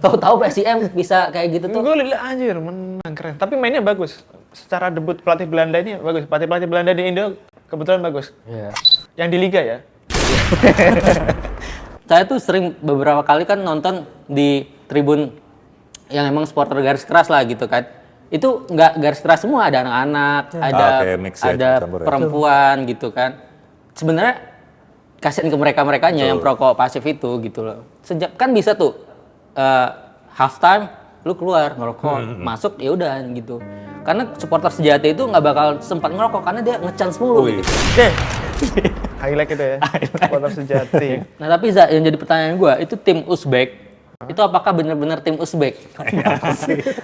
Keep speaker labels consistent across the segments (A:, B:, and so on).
A: Tahu-tahu PSIM bisa kayak gitu tuh.
B: Gue lihat anjir menang keren. Tapi mainnya bagus. Secara debut pelatih Belanda ini bagus. Pelatih Belanda di Indo kebetulan bagus.
A: Iya.
B: Yang di Liga ya.
A: Saya tuh sering beberapa kali kan nonton di tribun yang emang supporter garis keras lah gitu kan. Itu nggak garis keras semua, ada anak-anak, ada perempuan gitu kan. Sebenarnya kasihan ke mereka-merekanya yang perokok pasif itu gitu loh. Sejak kan bisa tuh halftime lu keluar ngerokok, masuk ya udah gitu. Karena supporter sejati itu nggak bakal sempat ngerokok karena dia nge-chance mulu gitu.
B: Highlight itu ya. Supporter sejati.
A: Nah tapi yang jadi pertanyaan gue, itu tim Uzbek, itu apakah benar-benar tim Uzbek?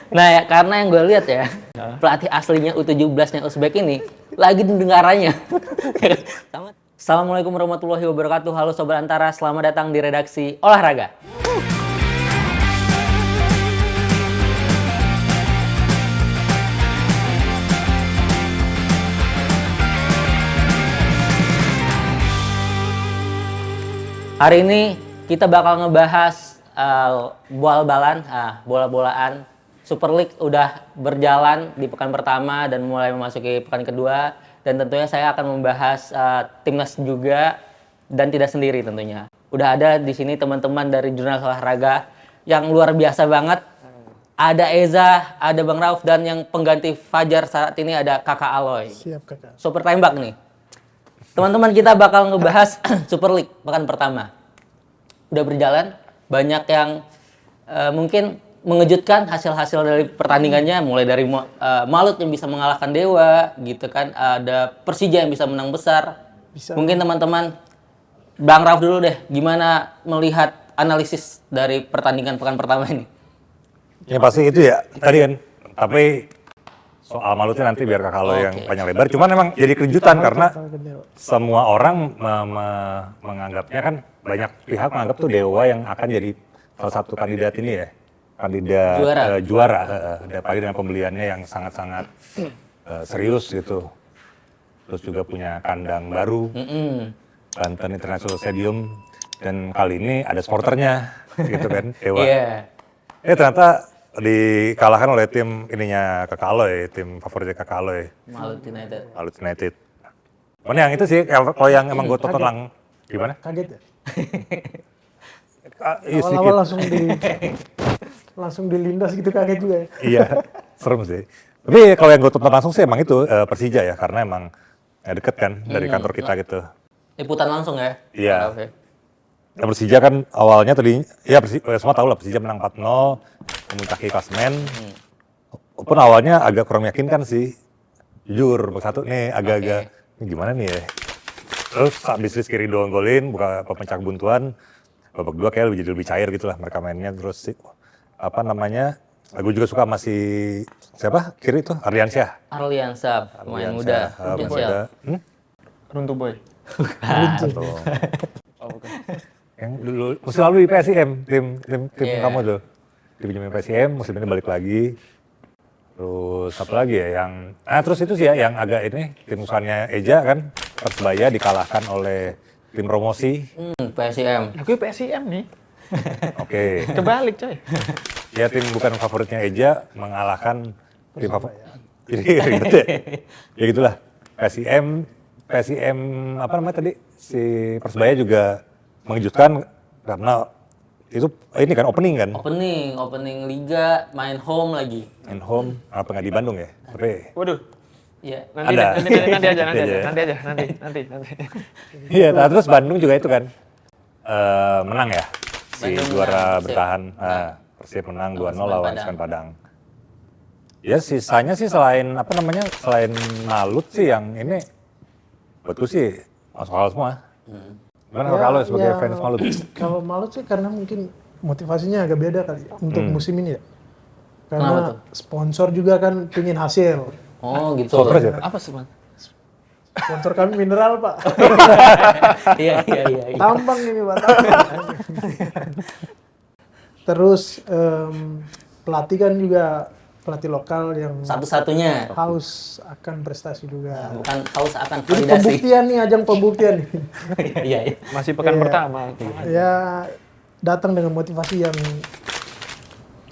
A: Nah ya, karena yang gue lihat ya, pelatih aslinya U17-nya Uzbek ini lagi dengarannya. Assalamualaikum warahmatullahi wabarakatuh, halo Sobat Antara, selamat datang di redaksi Olahraga. Hari ini kita bakal ngebahas bola-bolaan. Super League udah berjalan di pekan pertama dan mulai memasuki pekan kedua. Dan tentunya saya akan membahas timnas juga dan tidak sendiri tentunya. Udah ada di sini teman-teman dari Jurnalis Olahraga yang luar biasa banget. Ada Eza, ada Bang Rauf, dan yang pengganti Fajar saat ini ada Kakak Aloy.
C: Siap Kakak.
A: Super tembak nih. Teman-teman, kita bakal ngebahas Super League pekan pertama. Udah berjalan, banyak yang mungkin mengejutkan hasil-hasil dari pertandingannya, mulai dari Malut yang bisa mengalahkan Dewa gitu kan, ada Persija yang bisa menang besar. Mungkin teman-teman, Bang Rauf dulu deh, gimana melihat analisis dari pertandingan pekan pertama ini?
D: Ya pasti itu ya, tadi kan, tapi soal Malutnya nanti biar Kakak lo yang panjang lebar. Cuman memang jadi kejutan karena semua orang menganggapnya kan, banyak pihak menganggap tuh Dewa yang akan jadi salah satu kandidat ini ya, kandidat juara. Apalagi dengan pembeliannya yang sangat-sangat serius gitu. Terus juga punya kandang baru, Banten International Stadium, dan kali ini ada supporternya gitu kan, Dewa. Ternyata dikalahkan oleh tim ininya Kakak Aloy, tim favoritnya Kakak Aloy.
A: Malut
D: United. Cuman yang itu sih, kalau yang emang gue tonton gimana?
C: Kaget ya?
D: Iya,
C: awal-awal langsung dilindas gitu, kaget juga ya?
D: Iya, serem sih. Tapi kalau yang gue tonton langsung sih emang itu Persija ya, karena emang deket kan dari kantor kita gitu.
A: Liputan langsung ya?
D: Iya. Ya, Persija kan awalnya tadi, ya semua tahu lah Persija menang 4-0, memuncaki klasemen. Walaupun awalnya agak kurang meyakinkan sih, jujur. Babak satu nih agak-agak, ini gimana nih ya. Terus habis Rizky Ridho golin, buka pemecah buntuan, babak dua kayak lebih cair gitu lah mereka mainnya. Terus apa namanya, gue juga suka masih, siapa? Kiri itu, Arliansyah,
A: pemain muda.
B: Runtuh Boy.
D: Yang dulu musim lalu di PSIM, tim kamu tuh dipinjemin PSIM, musim ini balik lagi. Terus apa lagi ya yang terus itu sih ya yang agak ini tim usahanya Eja kan, Persebaya dikalahkan oleh tim promosi
A: PSIM.
B: Aku PSIM nih.
D: Oke.
B: Kebalik coy.
D: Ya tim bukan favoritnya Eja mengalahkan tim favorit. Jadi ribet ya. Ya gitulah. PSIM apa namanya tadi, si Persebaya juga mengejutkan karena itu ini kan
A: Opening liga, main home lagi.
D: Main home, apa nggak di Bandung ya? Tapi
B: Waduh.
A: Iya.
B: Nanti aja.
D: Iya, terus Bandung juga itu kan menang ya, si juara bertahan. Persib menang 2-0 lawan SSM Padang. Ya sisanya sih selain Malut sih yang ini, buatku sih masuk akal semua. Gimana kalau sebagai fans Malut?
C: Kalau Malut sih karena mungkin motivasinya agak beda kali untuk musim ini ya. Karena sponsor juga kan pingin hasil.
A: Oh gitu.
B: Apa sih, Man?
C: Sponsor kami mineral, Pak.
A: Iya.
C: Tambang ini, Pak. Terus pelatih kan juga pelatih lokal yang
A: satu-satunya
C: haus akan prestasi juga.
A: Bukan haus akan
C: Jadi
A: validasi.
C: pembuktian nih, ajang pembuktian nih.
A: Iya.
B: Masih pekan pertama.
C: Ya datang dengan motivasi yang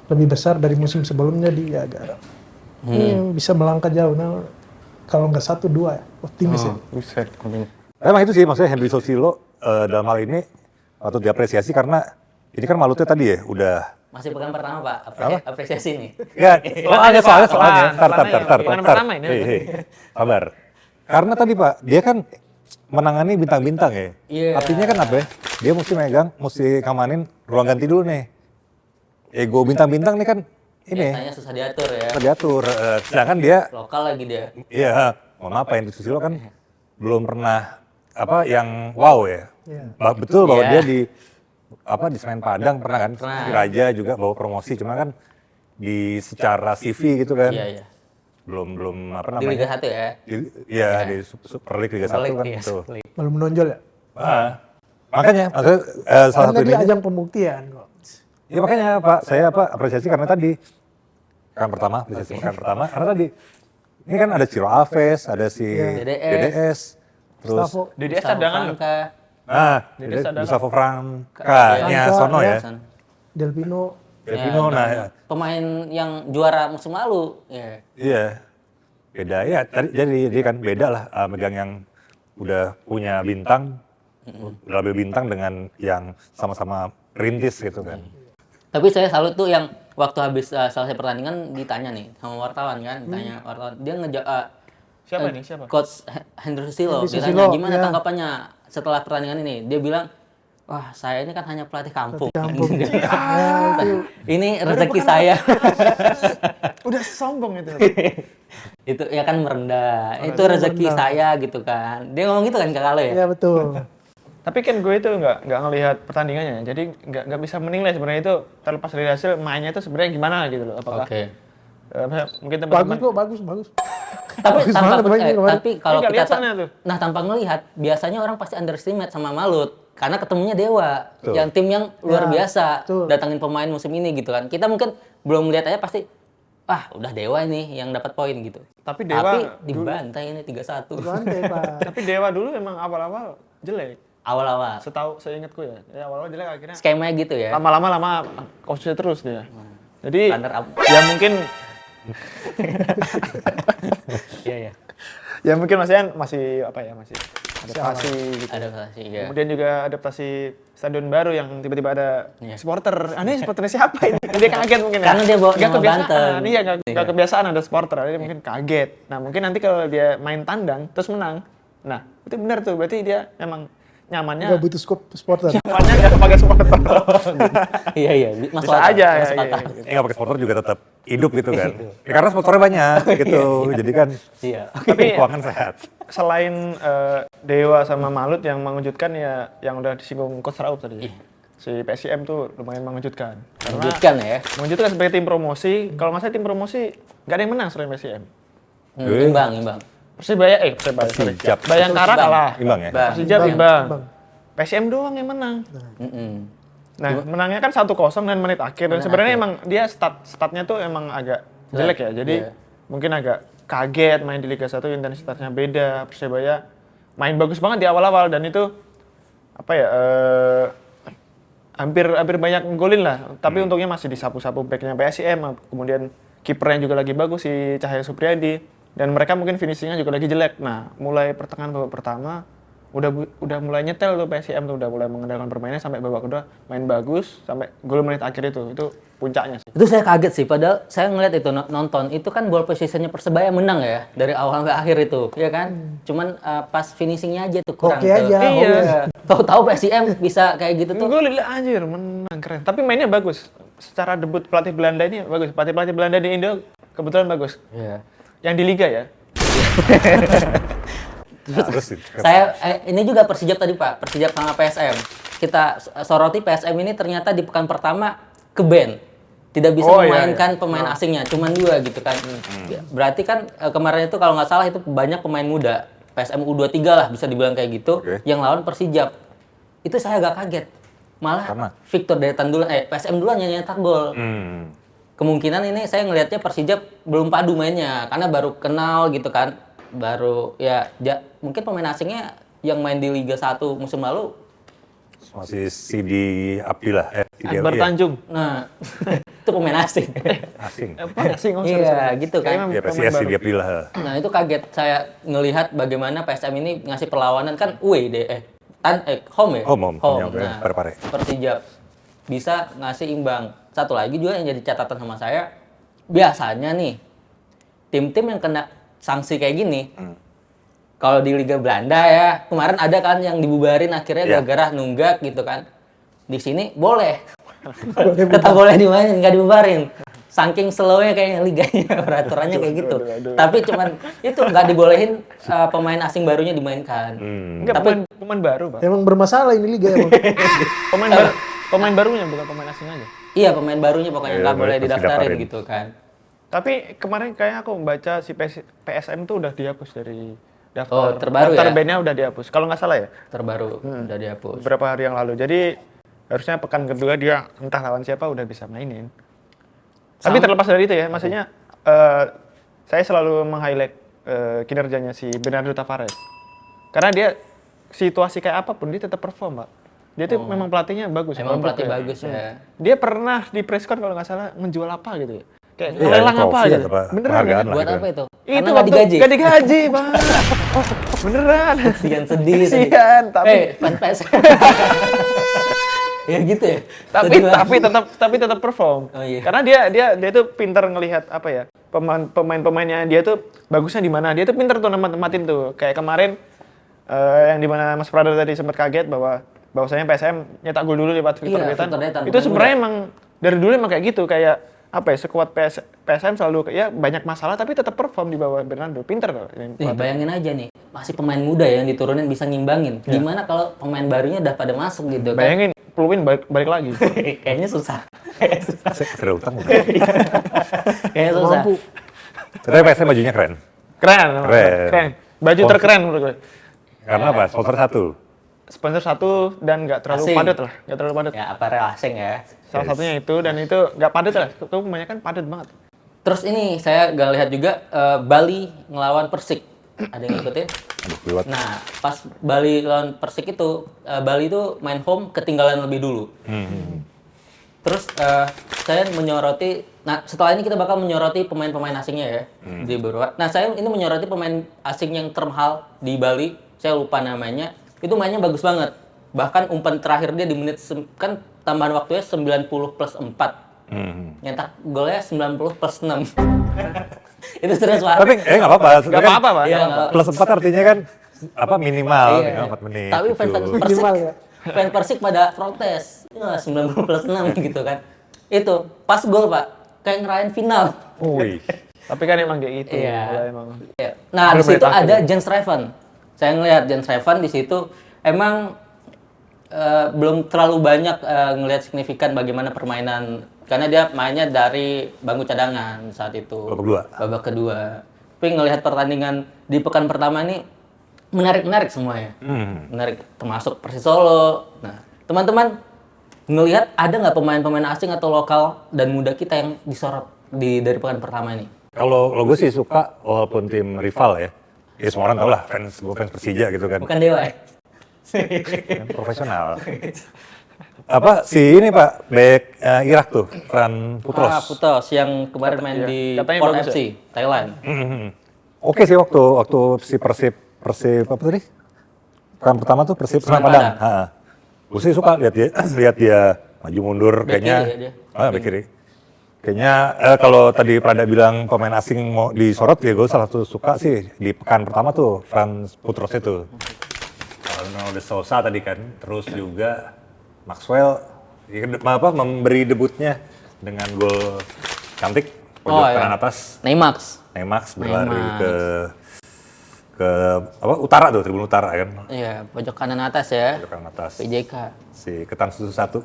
C: lebih besar dari musim sebelumnya, dia agak ini bisa melangkah jauh. Nah, kalau nggak 1-2 ya, optimis ya.
B: Buset, amin.
D: Emang itu sih maksudnya Henry Sosilo dalam hal ini patut diapresiasi karena ini kan Malutnya tadi ya udah
A: Masih pekan pertama Pak, apresiasi nih.
D: ya, ada soalnya, tar.
B: Pekan pertama ini.
D: Hei, sabar. Karena tadi Pak, dia kan menangani bintang-bintang ya.
A: Iya.
D: Artinya kan apa ya? Dia mesti ngamanin ruang ganti dulu nih. Ego bintang-bintang nih kan ini
A: Biasanya susah diatur ya.
D: diatur. Sedangkan dia,
A: Lokal lagi dia.
D: iya, mohon maaf Henry Susilo kan belum pernah yang wow ya.
C: Iya.
D: Betul bahwa
A: Iya.
D: dia di Semen Padang pernah kan, di Raja juga bawa promosi, cuma kan di secara CV gitu kan,
A: Iya.
D: belum
A: Di Liga 1 ya.
D: di Super League Liga 1 kan
A: Iya,
D: gitu.
C: Belum menonjol ya.
D: Makanya salah
C: Karena
D: satu
C: dia
D: ini,
C: ajang pembuktian kok.
D: ya makanya Pak, saya apresiasi karena tadi apresiasi pekan pertama karena tadi ini kan ada Ciro Alves, ada si DDS, terus
C: Gustavo.
B: DDS cadangan loh.
D: Gustavo Franca-nya Sono ya.
C: Delpino.
D: Delpino,
A: Pemain yang juara musim lalu. Ya.
D: iya, beda ya. Jadi kan beda lah megang yang udah punya bintang, udah lebih bintang dengan yang sama-sama rintis gitu kan.
A: Tapi saya salut tuh yang waktu habis selesai pertandingan ditanya nih sama wartawan kan, ditanya wartawan. Dia
B: Siapa nih? Siapa?
A: Coach Henry Susilo
C: Henry
A: ditanya
C: Susilo,
A: gimana
C: ya.
A: tanggapannya setelah pertandingan ini. Dia bilang, "Wah, saya ini kan hanya pelatih kampung."
C: Kampung. Ya, itu
A: Ini rezeki saya.
B: Udah sombong itu.
A: Itu ya kan merendah. Itu rezeki saya gitu kan. Dia ngomong gitu kan ke Kalo ya?
C: Iya betul.
B: Tapi kan gue itu nggak ngelihat pertandingannya, jadi nggak bisa menilai sebenarnya itu terlepas dari hasil mainnya itu sebenarnya gimana gitu loh. Apakah
A: Oke.
B: mungkin teman-teman
C: Bagus.
A: Tapi
C: Bagus
A: tanpa
C: banget mainnya kemarin.
A: tapi kalau
B: Nggak
A: kita
B: lihat sana tuh.
A: nah tanpa ngelihat biasanya orang pasti underestimate sama Malut karena ketemunya Dewa yang tim yang luar biasa
C: betul.
A: datangin pemain musim ini gitu kan. Kita mungkin belum melihat aja pasti udah Dewa ini yang dapat poin gitu.
B: Tapi Dewa
A: dibantai ini 3-1
C: Santai, Pak.
B: tapi Dewa dulu emang awal-awal jelek.
A: awal-awal.
B: Setahu saya ingatku ya awal-awal jelek akhirnya
A: Skemanya gitu ya.
B: lama coachnya terus dia. Jadi
A: Runner up.
B: ya mungkin
A: Iya.
B: ya mungkin masih adaptasi gitu.
A: Adaptasi ya.
B: Kemudian juga adaptasi stadion baru yang tiba-tiba ada supporter. Ini supporternya siapa ini? Dia kaget mungkin ya.
A: Karena dia bawa
B: Nggak
A: nama
B: kebiasaan.
A: Banten.
B: Iya, nggak kebiasaan ada supporter. Dia mungkin kaget. Nah, mungkin nanti kalau dia main tandang terus menang. Nah, itu benar tuh. Berarti dia emang nyamannya
C: Gak butuh supporter.
B: nyamannya nggak pakai supporter.
A: Iya.
B: Bisa aja ya.
D: Nggak pakai supporter juga tetap hidup gitu kan. Ya, karena sponsornya banyak gitu, jadi kan
A: Iya.
B: Tapi
D: keuangan sehat.
B: selain Dewa sama Malut yang mengejutkan ya yang udah disinggung Coach Rauf tadi. Si PSIM tuh lumayan mengejutkan.
A: Lanjutkan ya.
B: Mengejutkan sebagai tim promosi. Kalau nggak salah tim promosi nggak ada yang menang selain PSIM.
A: Imbang.
B: Persibaya,
D: Persijap.
B: Bayangkara kalah.
D: Imbang ya?
B: Persijap imbang. PSM doang yang menang. Nah, menangnya kan 1-0 dan menit akhir. Dan sebenarnya emang dia statnya tuh emang agak jelek ya. Jadi mungkin agak kaget main di Liga 1 intensitasnya beda. Persibaya main bagus banget di awal-awal dan itu hampir banyak golin lah. Tapi untungnya masih disapu-sapu backnya PSIM. Kemudian kipernya juga lagi bagus si Cahaya Supriyadi. Dan mereka mungkin finishingnya juga lagi jelek. Nah, mulai pertengahan babak pertama udah mulai nyetel tuh PSIM tuh udah mulai mengendalikan permainannya sampai babak kedua main bagus sampai gol menit akhir itu puncaknya sih.
A: Itu saya kaget sih, padahal saya ngeliat itu nonton itu kan ball positionnya Persebaya menang ya dari awal sampai akhir itu, ya kan? Cuman pas finishingnya aja tuh kurang.
C: Oke aja.
B: Iya.
A: Tahu-tahu PSIM bisa kayak gitu tuh.
B: Gol anjir menang keren. Tapi mainnya bagus. Secara debut pelatih Belanda ini bagus. Pelatih Belanda di Indo kebetulan bagus.
A: Iya.
B: Yang di liga ya.
A: Saya ini juga Persijap tadi Pak, Persijap sama PSM. Kita soroti PSM ini ternyata di pekan pertama ke-ban. Tidak bisa memainkan pemain asingnya, cuman 2 gitu kan. Berarti kan kemarin itu kalau nggak salah itu banyak pemain muda. PSM U23 lah bisa dibilang kayak gitu, yang lawan Persijap. Itu saya agak kaget. Malah Victor Dayatan duluan, PSM duluan yang nyetak gol. Kemungkinan ini saya ngelihatnya Persijap belum padu mainnya, karena baru kenal gitu kan. Baru mungkin pemain asingnya yang main di Liga 1 musim lalu
D: masih Sidi Abdillah
B: Akbar Tanjung.
A: Nah, itu pemain asing.
D: Asing.
B: Asing,
A: Iya, gitu kan.
D: Ya PSIS dia pilih.
A: Nah, itu kaget saya ngelihat bagaimana PSM ini ngasih perlawanan kan away home ya?
D: Home.
A: Nah,
D: Pare-pare.
A: Persija bisa ngasih imbang. Satu lagi juga yang jadi catatan sama saya, biasanya nih tim-tim yang kena sanksi kayak gini, kalau di Liga Belanda ya, kemarin ada kan yang dibubarin akhirnya gara-gara nunggak gitu kan. Di sini boleh. Tetap boleh dimainin, nggak dibubarin. Saking slow-nya kayaknya liganya, peraturannya kayak gitu. Tapi cuman itu nggak dibolehin pemain asing barunya dimainkan.
B: Enggak, pemain baru, Pak.
C: Emang bermasalah ini liga emang.
B: Pemain barunya, bukan pemain asing aja.
A: Iya, pemain barunya pokoknya nggak boleh didaftarin gitu kan.
B: Tapi kemarin kayak aku membaca si PSM tuh udah dihapus dari daftar.
A: Terbaru
B: daftar
A: ya?
B: bandnya udah dihapus. Kalau nggak salah ya,
A: Terbaru udah dihapus.
B: beberapa hari yang lalu. Jadi harusnya pekan kedua dia entah lawan siapa udah bisa mainin. Tapi terlepas dari itu ya, maksudnya saya selalu meng-highlight kinerjanya si Bernardo Tavares. Karena dia situasi kayak apapun dia tetap perform, Pak. Dia tuh memang pelatihnya bagus.
A: Emang pelatih bagus ya.
B: Dia pernah di press con kalau nggak salah menjual apa gitu ya. Kayak lelang apa gitu. Beneran ya?
A: Buat apa itu?
B: Itu
A: Karena nggak digaji.
B: Nggak digaji, Bang. Beneran.
A: Kasian sedih.
B: Kasian, tapi
A: fan PSM. Ya gitu ya.
B: tapi tetap perform.
A: Oh, iya.
B: Karena dia tuh pintar ngelihat apa ya? Pemainnya dia tuh bagusnya di mana. Dia tuh pintar tuh nempatin tuh. Kayak kemarin yang di mana Mas Prado tadi sempat kaget bahwasanya PSM nyetak gol dulu lewat Victor Betan. Itu sebenarnya emang dari dulu emang kayak gitu, kayak apa ya, sekuat PSM selalu ya banyak masalah tapi tetap perform di bawah Bernardo. Pinter loh.
A: Bayangin aja nih, masih pemain muda ya yang diturunin bisa ngimbangin. Gimana kalau pemain barunya udah pada masuk gitu kan?
B: Bayangin Pluwin balik lagi.
A: Kayaknya susah.
D: Sudah utang.
A: Kayaknya susah.
D: Tapi PSM bajunya keren.
B: Keren. Baju terkeren menurut gue.
D: Karena apa? Sponsor satu.
B: Sponsor satu dan nggak terlalu
A: Asing.
B: padat lah, nggak terlalu padat.
A: Ya apa asing ya.
B: Salah satunya itu, dan itu nggak padat lah. Itu kebanyakan padat banget.
A: Terus ini saya gak lihat juga Bali ngelawan Persik. Ada yang ngikutin?
D: Aduh, lewat.
A: Nah, pas Bali lawan Persik itu, Bali itu main home ketinggalan lebih dulu. Terus saya menyoroti, nah setelah ini kita bakal menyoroti pemain-pemain asingnya ya di beberapa. Nah, saya ini menyoroti pemain asing yang termahal di Bali. Saya lupa namanya. Itu mainnya bagus banget. Bahkan umpan terakhir dia di menit kan tambahan waktunya 90 plus 4. Nyetak golnya 90 plus 6. Itu serius banget.
D: Tapi nggak apa-apa.
B: Nggak apa-apa, Pak.
A: Iya,
D: Plus 4 artinya kan apa minimal,
A: Iya.
D: minimal 4 menit.
A: Tapi
D: gitu.
A: fans Persik,
C: Minimal ya.
A: fans Persik pada protes. Ya 90 plus 6 gitu kan. Itu pas gol, Pak. Kayak ngerayain final.
D: Wih.
B: Tapi kan emang kayak gitu.
A: Iya.
B: Mulai emang.
A: Iya. Nah, di
B: Belum
A: situ
B: menit
A: ada Jens Reven. Saya ngelihat Jens Reven di situ emang belum terlalu banyak ngelihat signifikan bagaimana permainan, karena dia mainnya dari bangku cadangan saat itu. Babak kedua. Tapi ngelihat pertandingan di pekan pertama ini menarik semuanya. Menarik, termasuk Persis Solo. Nah, teman-teman ngelihat ada nggak pemain-pemain asing atau lokal dan muda kita yang disorot dari pekan pertama ini?
D: Kalau gue sih suka walaupun tim rival ya. Ya semua orang tahu lah, gue fans Persija gitu kan.
A: Bukan Dewa ya?
D: Kan profesional. Apa si ini Pak, bek Irak tuh, Fran Putros.
A: Putros yang kemarin main di
B: Katanya
A: Port
B: bagus
A: FC, Thailand.
D: Oke sih waktu si Persib apa tadi? Pekan pertama tuh Persib Semarang Padang. Gue sih suka lihat dia maju mundur
A: Bek
D: kayaknya.
A: kiri ya dia.
D: Bek kiri. Kayaknya kalau tadi Prada bilang pemain asing mau disorot, ya gue salah satu suka sih di pekan pertama tuh Fran Putros itu. Karena udah Sosa tadi kan, terus juga Maxwell memberi debutnya dengan gol cantik pojok kanan atas. Neymax berlari ke utara tuh, tribun utara kan.
A: Iya, pojok kanan atas ya.
D: Pojok kanan atas.
A: PJK.
D: Si Ketan Susu 1.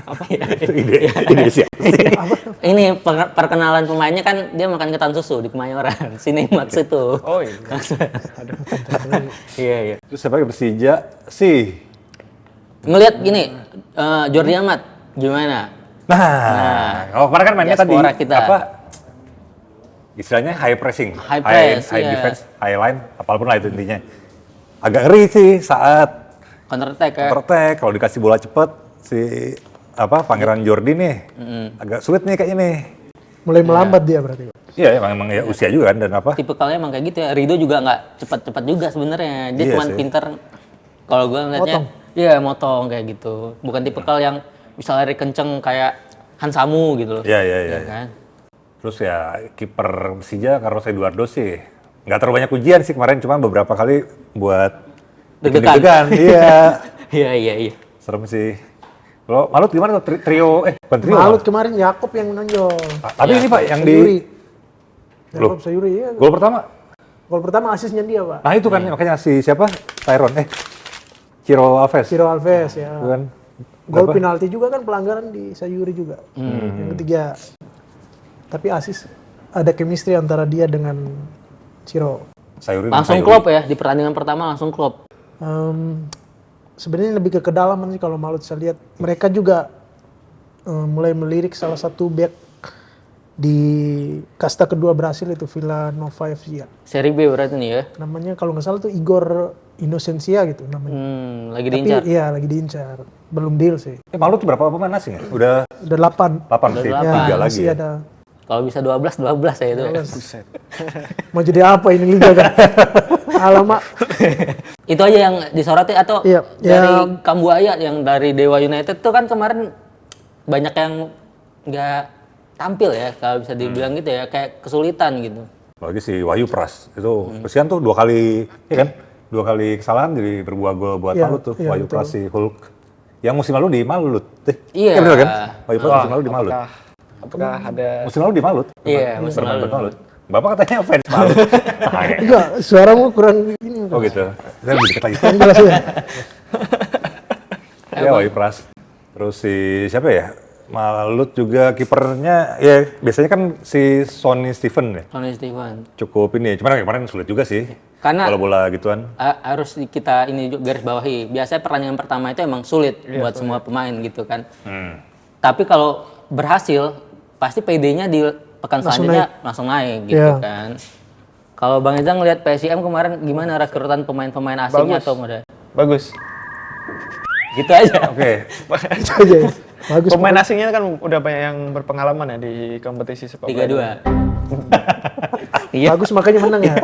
A: Apa ya?
D: Itu ide sih.
A: Ini perkenalan pemainnya kan dia makan ketan susu di Kemayoran. Si Neymax itu.
B: Oh iya.
A: Iya.
D: Terus sebagai Persija sih.
A: Ngelihat gini, Jordi Amat gimana?
D: Nah, kalau kemarin kan mainnya tadi
A: diaspora kita.
D: Istilahnya high pressing,
A: High press,
D: high
A: iya.
D: defense, high line, apapun lah itu intinya. Agak ngeri sih saat
A: Counter attack ya.
D: counter attack, kalau dikasih bola cepet si Pangeran Jordi nih agak sulit nih kayaknya nih.
C: Mulai melambat dia berarti.
D: Iya, emang ya usia juga kan dan apa?
A: Tipikalnya emang kayak gitu ya. Rido juga nggak cepat-cepat juga sebenarnya. Dia
D: Iya
A: cuma
D: sih.
A: pinter. Kalau gue ngeliatnya, iya motong kayak gitu. Bukan tipikal yang bisa lari kenceng kayak Hansamu gitu loh.
D: Iya.
A: Ya kan?
D: Terus ya kiper Persija Carlos Eduardo sih nggak terlalu banyak ujian sih kemarin, cuma beberapa kali buat bikin
A: Deg-degan.
D: deg-degan. Iya,
A: Iya.
D: serem sih. Kalau Malut gimana tuh trio? Bukan trio.
C: Malut
D: Bang.
C: kemarin Yakob yang menonjol.
D: Tapi ini Pak yang di
C: Sayuri.
D: Loh.
C: Yakob Sayuri ya.
D: gol pertama.
C: Gol pertama asisnya dia, Pak.
D: Nah itu kan makanya si siapa? Ciro Alves.
C: Ciro Alves ya.
D: Itu kan.
C: Gol
D: Berapa?
C: penalti juga kan pelanggaran di Sayuri juga. Yang ketiga. Tapi asis ada chemistry antara dia dengan Ciro.
D: Sayuri dan
A: Langsung
D: Sayuri.
A: klop ya, di pertandingan pertama langsung klop.
C: Sebenarnya lebih ke kedalaman sih kalau Malut saya lihat. Mereka juga mulai melirik salah satu back di kasta kedua Brasil itu Villanova FC ya.
A: Seri B berarti nih ya.
C: Namanya kalau nggak salah tuh Igor Inocencia gitu namanya.
A: Lagi
C: Tapi
A: diincar.
C: iya lagi diincar. Belum deal sih.
D: Malut tuh berapa pemain asing ya? Udah
C: Udah 8.
D: 8 sih, 3 lagi
C: masih
D: ya.
C: ada.
A: Kalau bisa 12 ya itu.
C: Mau jadi apa ini liga kan? Alamak.
A: Itu aja yang disoroti atau
C: Iya,
A: dari
C: yang-
A: Kambuaya yang dari Dewa United tuh kan kemarin banyak yang nggak tampil ya kalau bisa dibilang gitu ya, kayak kesulitan gitu.
D: Apalagi si Wahyu Pras itu kesian tuh 2 kali, ya kan? 2 kali kesalahan jadi berbuah gol buat
C: Iya,
D: Malut tuh.
C: iya,
D: Wahyu
C: betul.
D: Pras si Hulk. Yang musim lalu di Malut.
A: Iya.
D: Bener kan? Wahyu Pras musim lalu di Malut.
B: Apakah ada
D: Musim lalu di Malut.
A: Iya, musim
D: Bermain
A: lalu.
D: buat Malut. Bapak katanya fans Malut.
C: Enggak, suaramu kurang ini.
D: Oh gitu. Saya lebih dekat lagi.
C: Kurang jelas ya.
D: Ya Wahyu Pras. Terus si siapa ya? Malut juga kipernya ya biasanya kan si Sonny Steven ya.
A: Tony Steven.
D: Cukup ini. Cuman kemarin sulit juga sih.
A: Karena-
D: kalau bola gituan.
A: Harus kita ini juga garis bawahi. Biasanya pertandingan pertama itu emang sulit buat semua pemain gitu kan. Tapi kalau berhasil, pasti PD-nya di pekan selanjutnya langsung naik gitu
C: Iya.
A: kan. Kalau Bang Eza ngelihat PSIM kemarin gimana rekrutan pemain-pemain asingnya
B: Bagus.
A: atau udah?
B: bagus?
A: Gitu aja.
D: Oke.
C: Itu aja. Ya. Bagus.
B: Pemain asingnya kan udah banyak yang berpengalaman ya di kompetisi sepak bola.
A: 3-2. Iya.
C: Bagus makanya menang ya.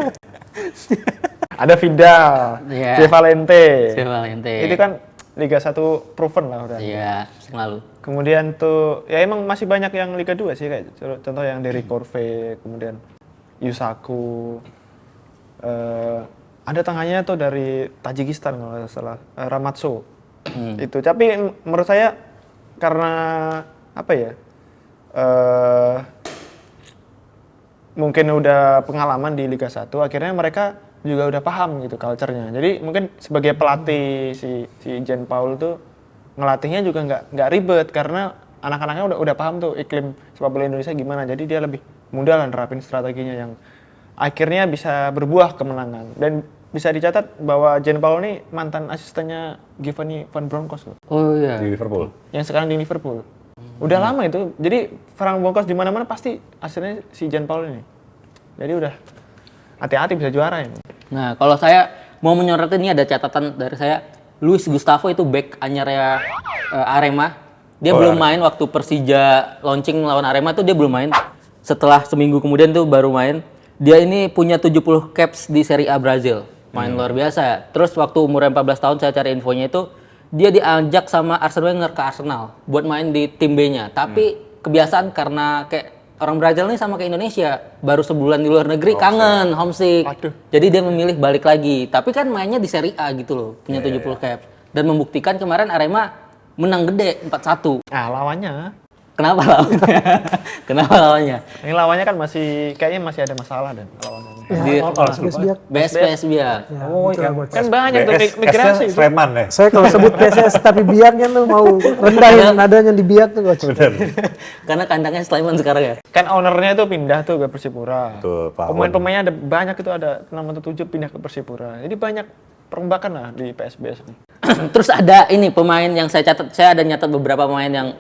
B: Ada Vidal,
A: Iya.
B: De Valente.
A: Si Valente.
B: Itu kan Liga 1 proven lah udah.
A: Iya, musim lalu.
B: Kemudian tuh ya emang masih banyak yang Liga 2 sih kayak contoh yang dari Corve, kemudian Yusaku. Ada tengahnya tuh dari Tajikistan kalau nggak salah, Ramatso. Itu tapi menurut saya karena apa ya? Mungkin udah pengalaman di Liga 1 akhirnya mereka juga udah paham gitu culture-nya. Jadi mungkin sebagai pelatih si Jen Paul tuh ngelatihnya juga nggak ribet karena anak-anaknya udah paham tuh iklim sepak bola Indonesia gimana. Jadi dia lebih mudah lah nerapin strateginya yang akhirnya bisa berbuah kemenangan. Dan bisa dicatat bahwa Jen Paul ini mantan asistennya Giovanni Van Bronckhorst loh,
A: Oh iya.
D: Di Liverpool.
B: yang sekarang di Liverpool. Udah lama itu. Jadi Van Bronckhorst di mana-mana pasti asistennya si Jen Paul ini. Jadi udah hati-hati bisa juara ini.
A: Nah, kalau saya mau menyorot ini ada catatan dari saya. Luis Gustavo itu back anyarnya Arema. Dia belum main waktu Persija launching lawan Arema tuh dia belum main. Setelah seminggu kemudian tuh baru main. Dia ini punya 70 caps di Serie A Brazil. Main luar biasa. Terus waktu umurnya 14 tahun saya cari infonya itu dia diajak sama Arsene Wenger ke Arsenal buat main di tim B-nya. Tapi kebiasaan karena kayak orang Brazil nih sama kayak Indonesia, baru sebulan di luar negeri kangen, homesick.
B: Waduh.
A: Jadi dia memilih balik lagi. Tapi kan mainnya di Serie A gitu loh, punya 70 caps. Dan membuktikan kemarin Arema menang gede 4-1.
B: Nah lawannya,
A: Kenapa lawannya? Kenapa lawannya?
B: ini lawannya kan kayaknya masih ada masalah dan lawannya.
C: Ya,
A: Di-
C: PS biak.
A: BSPS biar.
C: Ya,
D: Oh
C: betul,
D: iya.
C: Bos.
B: Kan banyak tuh
D: BS,
B: migrasi itu.
D: Sleman ya.
C: Saya kalau sebut PSS tapi biaknya lu mau rendahin nadanya di biak tuh coach.
A: Karena kandangnya Sleman sekarang ya.
B: Kan ownernya itu pindah tuh ke Persipura.
D: Tuh, Pak Wan.
B: Pemain-pemainnya ada banyak itu ada 6 atau 7 pindah ke Persipura. Jadi banyak perombakan lah di PSBS ini.
A: Terus ada ini pemain yang saya catat, saya ada nyatat beberapa pemain yang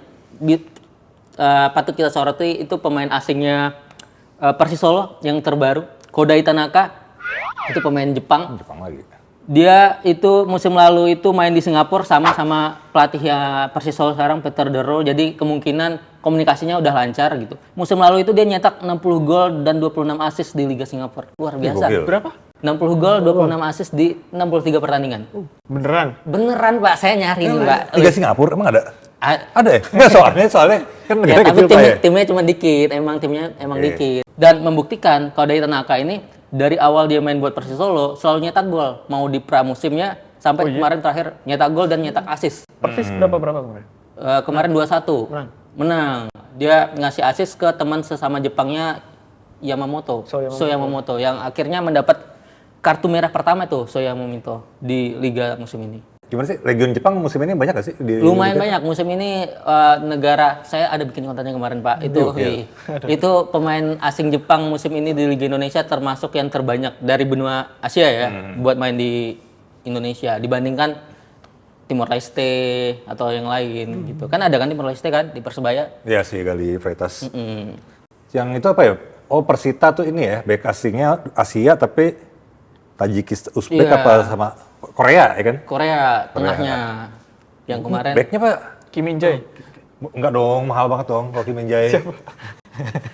A: patut kita soroti itu pemain asingnya Persis Solo yang terbaru, Kodai Tanaka. Itu pemain Jepang.
D: Jepang lagi.
A: Dia itu musim lalu itu main di Singapura sama pelatih ya Persis Solo sekarang Peter De Roo. Jadi kemungkinan komunikasinya udah lancar gitu. Musim lalu itu dia nyetak 60 gol dan 26 assist di Liga Singapura. Luar biasa.
B: Berapa?
A: 60 gol, 26 assist di 63 pertandingan.
B: Beneran?
A: Beneran Pak, saya nyari nih Pak.
D: Liga Singapura emang ada?
A: A-
D: Ada ya? Nggak, soalnya kan
A: Ya,
D: negara
A: tapi
D: kecil Pak ya.
A: timnya cuma dikit, timnya emang
D: Iya.
A: dikit. Dan membuktikan kalau dari Tanaka ini dari awal dia main buat Persis Solo selalu nyetak gol, mau di pramusimnya sampai kemarin terakhir nyetak gol dan nyetak assist.
B: Persis berapa kemarin?
A: Kemarin 2-1. Menang. Dia ngasih assist ke teman sesama Jepangnya Yamamoto, So Yamamoto yang akhirnya mendapat kartu merah pertama tuh So Yamamoto di liga musim ini.
D: Gimana sih? Region Jepang musim ini banyak nggak sih?
A: Lumayan banyak musim ini negara saya ada bikin kontennya kemarin Pak itu pemain asing Jepang musim ini di Liga Indonesia termasuk yang terbanyak dari benua Asia ya buat main di Indonesia dibandingkan Timor Leste atau yang lain gitu kan ada kan Timor Leste kan di Persebaya.
D: Iya sih, Gali Freitas. Yang itu apa ya? Oh, Persita tuh ini ya, bek asingnya Asia tapi Tajikistan, Uzbek
A: Iya.
D: apa sama Korea ya kan?
A: Korea tengahnya yang kemarin
D: Beknya Pak?
B: Kim Min Jae.
D: Enggak dong, mahal banget dong kalau Kim Min Jae.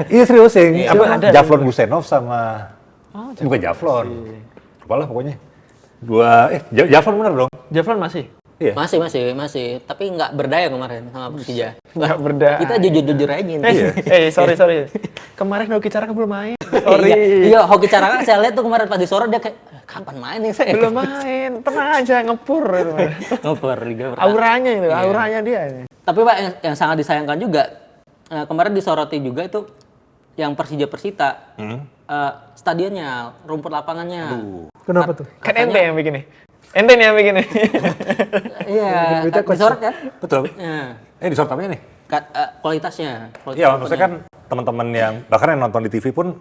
D: Iya serius yang apa? Javlon Gusenov sama bukan Javlon. Apalah pokoknya. Javlon bener dong.
B: Javlon masih?
D: Iya.
A: masih tapi nggak berdaya kemarin sama Persija.
B: Nggak berdaya.
A: Kita jujur-jujur aja nih.
B: Sorry. Kemarin Hoki Caraka belum main.
A: Iya, Hoki Caraka saya lihat tuh kemarin pas disorot dia kayak kapan main nih saya?
B: Belum main, tenang aja ngepur itu.
A: Ngoper Liga Pertama.
B: Auranya itu, auranya dia.
A: Tapi Pak yang sangat disayangkan juga kemarin disoroti juga itu yang Persija Persita. Stadionnya, rumput lapangannya.
C: Kenapa tuh?
B: Kan ente yang bikin nih. Ente nih yang bikin nih.
A: Iya, disorot kan?
D: Betul.
A: Ya.
D: Disorot apanya nih?
A: Kualitasnya.
D: Iya, maksudnya kan teman-teman yang bahkan yang nonton di TV pun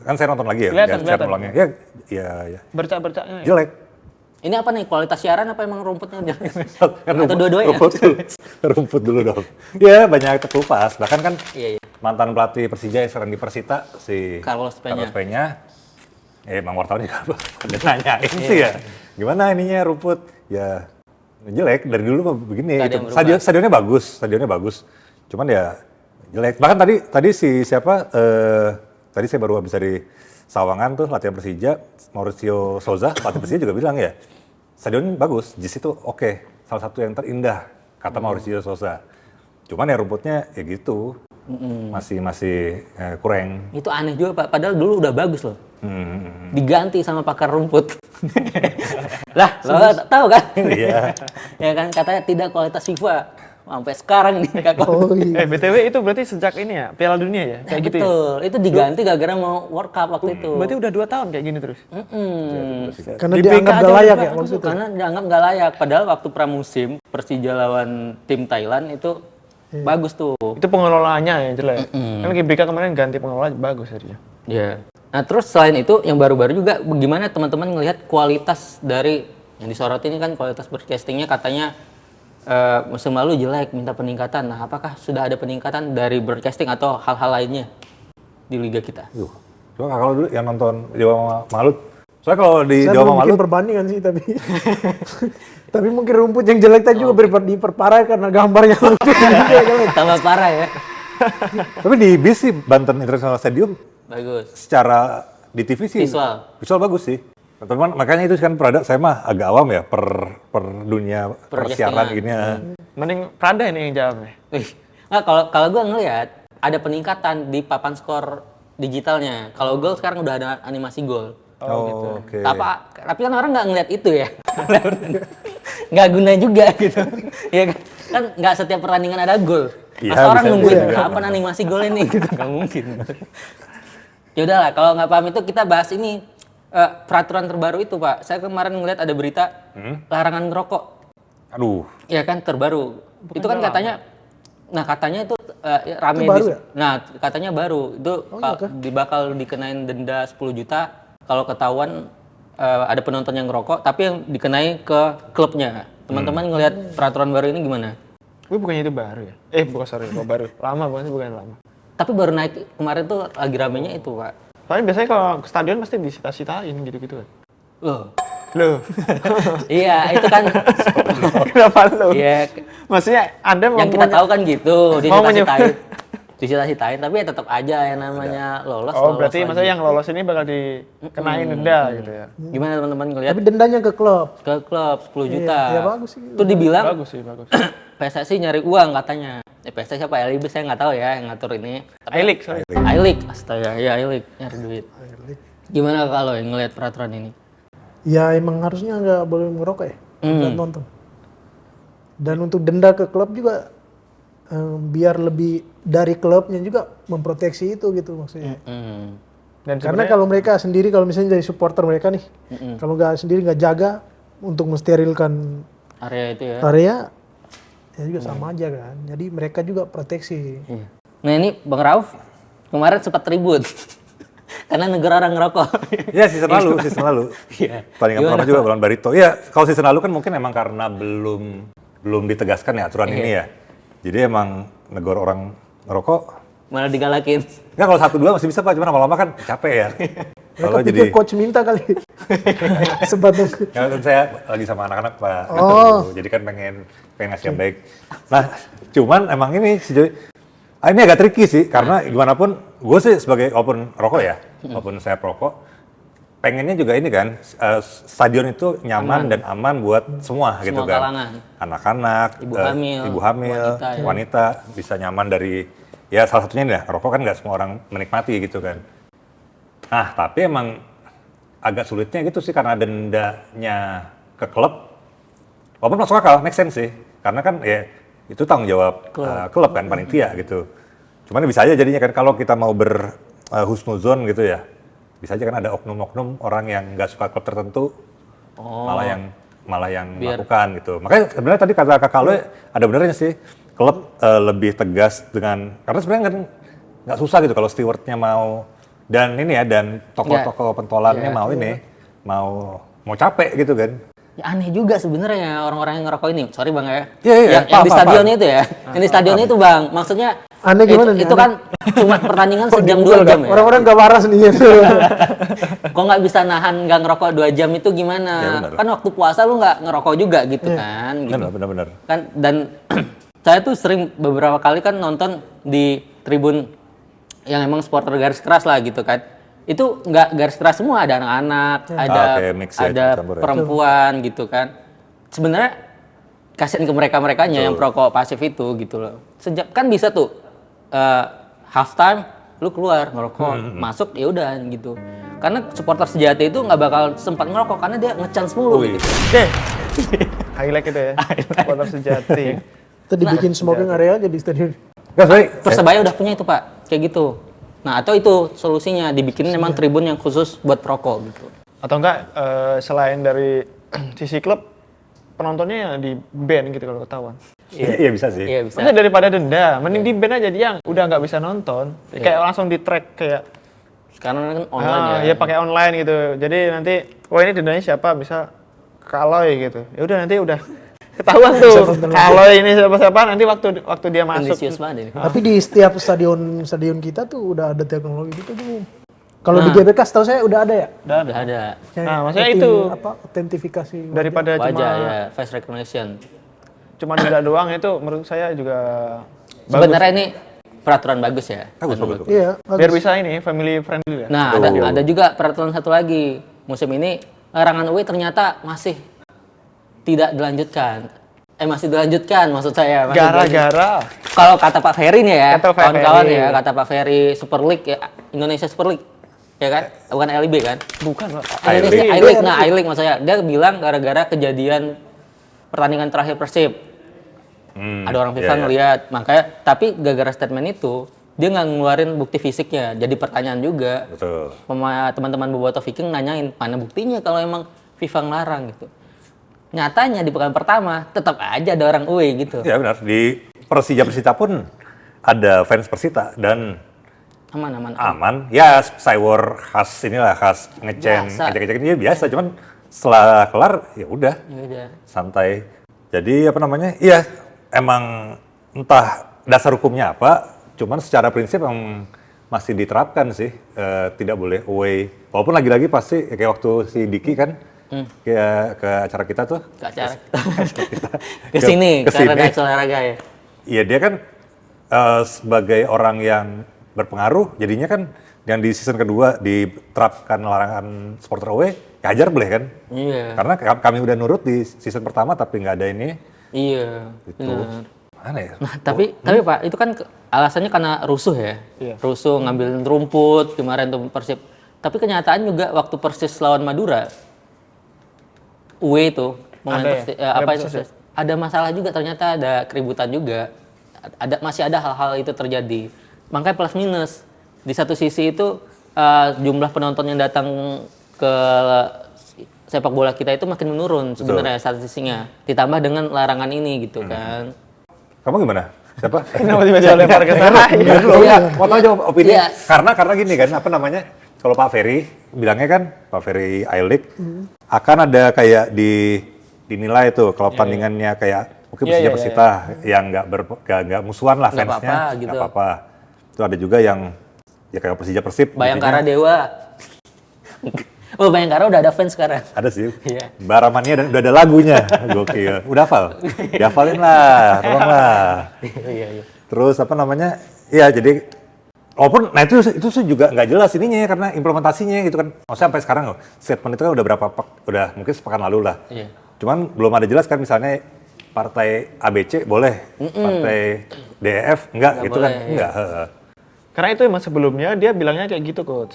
D: kan saya nonton lagi ya,
B: Kelihatan.
D: ulangnya. Ya,
B: Bercak-bercaknya.
D: jelek.
A: Ini apa nih? Kualitas siaran apa emang rumputnya jelek?
D: Kan
A: Atau dua-duanya?
D: rumput dulu dong. Ya banyak terkelupas. Bahkan kan
A: Iya.
D: mantan pelatih Persija yang sekarang di Persita si
A: Carlos Peña.
D: Emang wartawan juga pada nanyain sih ya. Gimana ininya rumput? Ya jelek dari dulu mah begini.
A: Nggak ada yang berubah.
D: Stadionnya bagus. Cuman ya jelek. Bahkan tadi si siapa? Tadi saya baru habis dari Sawangan tuh latihan Persija, Mauricio Souza, pelatih Persija juga bilang ya, stadion bagus, JIS itu oke, salah satu yang terindah, kata Mauricio Souza. Cuman ya rumputnya ya gitu, masih kurang.
A: Itu aneh juga Pak, padahal dulu udah bagus loh. Diganti sama pakar rumput. Lah, lo tahu kan?
D: Iya.
A: Ya kan katanya tidak kualitas FIFA. Sampai sekarang nih Kak.
C: Oh iya.
B: BTW itu berarti sejak ini ya, Piala Dunia ya? Kayak gitu ya?
A: Betul, itu diganti gara-gara mau World Cup waktu itu.
B: Berarti udah 2 tahun kayak gini terus?
C: Karena
B: Di
C: dianggap
B: BK
C: gak
B: aja
C: layak
B: udah
C: ya
B: bagus
C: waktu itu.
A: Karena dianggap nggak layak. Padahal waktu pramusim Persija lawan tim Thailand itu bagus tuh.
B: Itu pengelolaannya yang jelek. Kan GBK kemarin ganti pengelola bagus harusnya.
A: Iya. Nah terus selain itu yang baru-baru juga bagaimana teman-teman ngelihat kualitas dari yang disorot ini kan kualitas broadcastingnya katanya musim lalu jelek, minta peningkatan. Nah apakah sudah ada peningkatan dari broadcasting atau hal-hal lainnya di liga kita?
D: Coba kalau dulu yang nonton Dewa Malut, soalnya kalau di
C: Saya
D: Dewa
C: belum bikin
D: Malut,
C: perbandingan sih tapi tapi mungkin rumput yang jelek tadi juga diperparah karena gambarnya lucu juga jelek.
A: Tambah parah ya.
D: tapi di BIS sih Banten International Stadium
A: Bagus.
D: secara di TV sih visual bagus sih. Teman makanya itu kan produk saya mah agak awam ya per dunia persiaran gini.
B: Mending Prada ini yang jawabnya.
A: Nah, kalau gue ngelihat ada peningkatan di papan skor digitalnya. Kalau gol sekarang udah ada animasi gol.
D: Oh, oke.
A: Tapi kan orang nggak ngelihat itu ya. Nggak guna juga gitu. Ya kan nggak setiap pertandingan ada gol.
D: Iya,
A: Masa orang
D: bisa
A: nungguin
D: juga.
A: kapan animasi gol ini gitu nggak mungkin. Ya udahlah kalau nggak paham itu kita bahas ini peraturan terbaru itu Pak. Saya kemarin ngeliat ada berita larangan ngerokok.
D: Aduh.
A: Ya kan terbaru. Itu kan katanya, nah katanya itu rame
C: Itu baru ya?
A: Nah katanya baru itu bakal dikenain denda 10 juta kalau ketahuan ada penonton yang ngerokok, tapi yang dikenai ke klubnya. Teman-teman ngelihat peraturan baru ini gimana?
B: Bukannya itu baru ya? Bukan sorry, kok baru. Lama bukan lama.
A: Tapi baru naik kemarin tuh lagi ramenya itu Pak.
B: Soalnya biasanya kalau ke stadion pasti disita-sitain gitu-gitu kan.
A: Loh,
B: Loh,
A: Iya, itu kan
B: kenapa lo?
A: ya
B: Maksudnya Anda mau
A: yang kita tahu kan gitu,
B: mau
A: dicita-citain, tapi ya tetap aja yang namanya lolos.
B: Oh,
A: lolos
B: berarti
A: lagi.
B: maksudnya yang lolos ini bakal dikenain denda gitu ya.
A: Gimana teman-teman ngelihat
C: Tapi dendanya ke klub.
A: ke klub 10 juta?
C: Iya, bagus sih.
A: Itu dibilang
B: Bagus sih, bagus.
A: PSSI nyari uang katanya. PSSI siapa? LIB saya nggak tahu ya yang ngatur ini.
B: I-League, sorry.
A: I-League, astaga, ya I-League nyari duit. Gimana kalau yang ngelihat peraturan ini?
C: Ya emang harusnya nggak boleh ngerokok ya, nggak nonton. Dan untuk denda ke klub juga biar lebih dari klubnya juga memproteksi itu gitu maksudnya.
B: Dan
C: Karena kalau mereka sendiri, kalau misalnya jadi supporter mereka nih, kalau nggak sendiri nggak jaga untuk mensterilkan
A: Area itu ya.
C: area, ya juga sama aja kan. Jadi mereka juga proteksi.
A: Iya. Nah ini Bang Rauf kemarin sempat ribut karena negara orang ngerokok.
D: Iya, season lalu.
A: Iya.
D: Pertandingan pertama juga lawan Barito. Iya, kalau season lalu kan mungkin emang karena belum ditegaskan ya aturan ini ya. Jadi emang negor orang ngerokok.
A: Malah digalakin.
D: Ya kalau 1-2 masih bisa Pak, cuma lama-lama kan capek ya.
C: Mereka
D: Kalau
C: pikir coach minta kali. Sebatang.
D: ya kan saya lagi sama anak-anak Pak.
C: Oh.
D: Gitu. Jadi kan pengen ngasih yang baik. Nah, cuman emang ini sejauh ini agak tricky sih karena gimana pun gue sih sebagai walaupun rokok ya, walaupun saya perokok, pengennya juga ini kan stadion itu nyaman dan aman buat semua gitu kan.
A: Kalangan.
D: Anak-anak, ibu hamil, wanita bisa nyaman dari ya salah satunya ini lah, rokok kan nggak semua orang menikmati gitu kan. Nah, tapi emang agak sulitnya gitu sih karena dendanya ke klub. Walaupun masuk akal, make sense sih. Karena kan ya itu tanggung jawab klub kan, panitia gitu. Cuman bisa aja jadinya kan kalau kita mau berhusnuzon gitu ya, bisa aja kan ada oknum-oknum orang yang nggak suka klub tertentu, malah yang melakukan gitu. Makanya sebenarnya tadi kata Kak Kalo ada benernya sih, klub lebih tegas dengan, karena sebenarnya kan nggak susah gitu kalau stewardnya mau, dan ini ya, dan tokoh-tokoh pentolannya mau capek gitu kan.
A: Ya, aneh juga sebenarnya orang-orang yang ngerokok ini. Sorry Bang ya.
D: Iya.
A: Yang di stadion itu ya. Yang di stadion itu Bang. Maksudnya
C: Aneh gimana nih?
A: itu kan cuma pertandingan sejam 2 jam ya.
C: Orang-orang gak waras nih.
A: Kok nggak bisa nahan nggak ngerokok 2 jam itu gimana?
D: Ya,
A: kan waktu puasa lu nggak ngerokok juga gitu kan. Gitu.
D: Benar.
A: Kan dan saya tuh sering beberapa kali kan nonton di tribun yang emang supporter garis keras lah gitu kan. Itu nggak garis keras semua, ada anak-anak, ada perempuan gitu kan. Sebenarnya kasihan ke mereka-merekanya yang perokok pasif itu gitu loh. Sejak kan bisa tuh halftime lu keluar ngerokok, masuk ya udah gitu. Karena supporter sejati itu nggak bakal sempat ngerokok karena dia nge-chance mulu gitu.
B: Highlight itu ya, supporter sejati.
C: Itu dibikin smoking area aja di stadion.
A: Persebaya udah punya itu Pak, kayak gitu. Nah atau itu solusinya dibikin memang tribun yang khusus buat perokok gitu.
B: Atau enggak selain dari sisi klub, penontonnya ya di ban gitu kalau ketahuan.
D: Iya bisa sih.
A: Iya bisa.
B: Maksudnya daripada denda, mending di ban aja dia udah nggak bisa nonton. Kayak langsung di track kayak.
A: Sekarang kan online ya.
B: Ya pakai online gitu. Jadi nanti, wah ini dendanya siapa? Bisa Kaloy gitu. Ya udah nanti udah ketahuan tuh. Kaloy ini siapa nanti waktu dia masuk.
A: Ambisius banget ini.
C: Tapi di setiap stadion kita tuh udah ada teknologi gitu tuh. Kalau di GBK setahu saya udah ada ya?
A: Udah ada.
B: Nah, maksudnya itu
C: autentifikasi
B: daripada
A: Wajah
B: cuma
A: ya, face recognition.
B: cuma denda doang itu menurut saya juga
A: Sebenarnya ini peraturan bagus ya.
D: Bagus.
C: Iya,
B: biar bisa ini family friendly ya.
A: Nah, ada juga peraturan satu lagi. Musim ini larangan away ternyata masih tidak dilanjutkan. Masih dilanjutkan maksud saya.
B: Gara-gara
A: Kalau kata Pak Ferry nih ya,
B: Kata Pak
A: kawan-kawan
B: Ferry.
A: ya, kata Pak Ferry Super League ya, Indonesia Super League. Ya kan? Bukan LIB kan?
B: bukan Pak.
A: Indonesia I-League. Nah, I-League maksud saya. Dia bilang gara-gara kejadian pertandingan terakhir Persib. Ada orang FIFA ngeliat, makanya tapi gara-gara statement itu dia nggak ngeluarin bukti fisiknya, jadi pertanyaan juga.
D: Betul.
A: Teman-teman Bobotoh Viking nanyain mana buktinya kalau emang FIFA ngelarang gitu. Nyatanya di pekan pertama tetap aja ada orang away gitu.
D: Ya benar, di Persita pun ada fans Persita dan aman. Ya cywar khas inilah, khas ngecek ini biasa, cuman setelah kelar ya udah santai. Jadi iya emang entah dasar hukumnya apa, cuman secara prinsip emang masih diterapkan sih, tidak boleh away. Walaupun lagi-lagi pasti kayak waktu si Diki kan ke acara kita tuh.
A: Ke acara ke sini karena naik olahraga ya.
D: Iya dia kan sebagai orang yang berpengaruh, jadinya kan yang di season kedua diterapkan larangan supporter away, ya hajar boleh kan?
A: Iya.
D: Karena kami udah nurut di season pertama tapi nggak ada ini.
A: Iya.
D: Itu mana ya?
A: Nah tapi Pak itu kan alasannya karena rusuh ya.
B: Iya.
A: Rusuh ngambil rumput kemarin tuh Persib. Tapi kenyataan juga waktu Persis lawan Madura, UE itu ada masalah juga, ternyata ada keributan juga. Masih ada hal-hal itu terjadi. Makanya plus minus. Di satu sisi itu jumlah penonton yang datang ke sepak bola kita itu makin menurun sebenarnya statistiknya. Ditambah dengan larangan ini gitu kan.
D: Kamu gimana? Siapa?
B: Kenapa tiba-tiba lempar ke sana?
D: Iya, mau tahu aja opini.
A: Iya.
D: Karena gini kan, apa namanya? Kalau Pak Ferry bilangnya kan, Pak Ferry I-League akan ada kayak dinilai tuh kalau pertandingannya kayak mungkin Persija yang nggak musuhan lah fansnya,
A: gitu.
D: nggak apa-apa. Itu ada juga yang ya kayak Persija Persib.
A: Bayangkara Dewa. Oh, Bayangkara udah ada fans sekarang.
D: Ada sih.
A: Iya.
D: Baramannya udah ada lagunya. Gokil. Udah hafal? Dihafalin lah, tolonglah.
A: Iya.
D: Terus apa namanya? Iya, jadi walaupun nah itu juga nggak jelas ininya karena implementasinya gitu kan. Maksudnya sampai sekarang statement itu kan udah udah mungkin sepekan lalu lah.
A: Iya.
D: Cuman belum ada jelas kan misalnya partai ABC boleh, partai DEF enggak gitu
A: boleh,
D: kan. Enggak.
B: Karena itu emang sebelumnya dia bilangnya kayak gitu coach.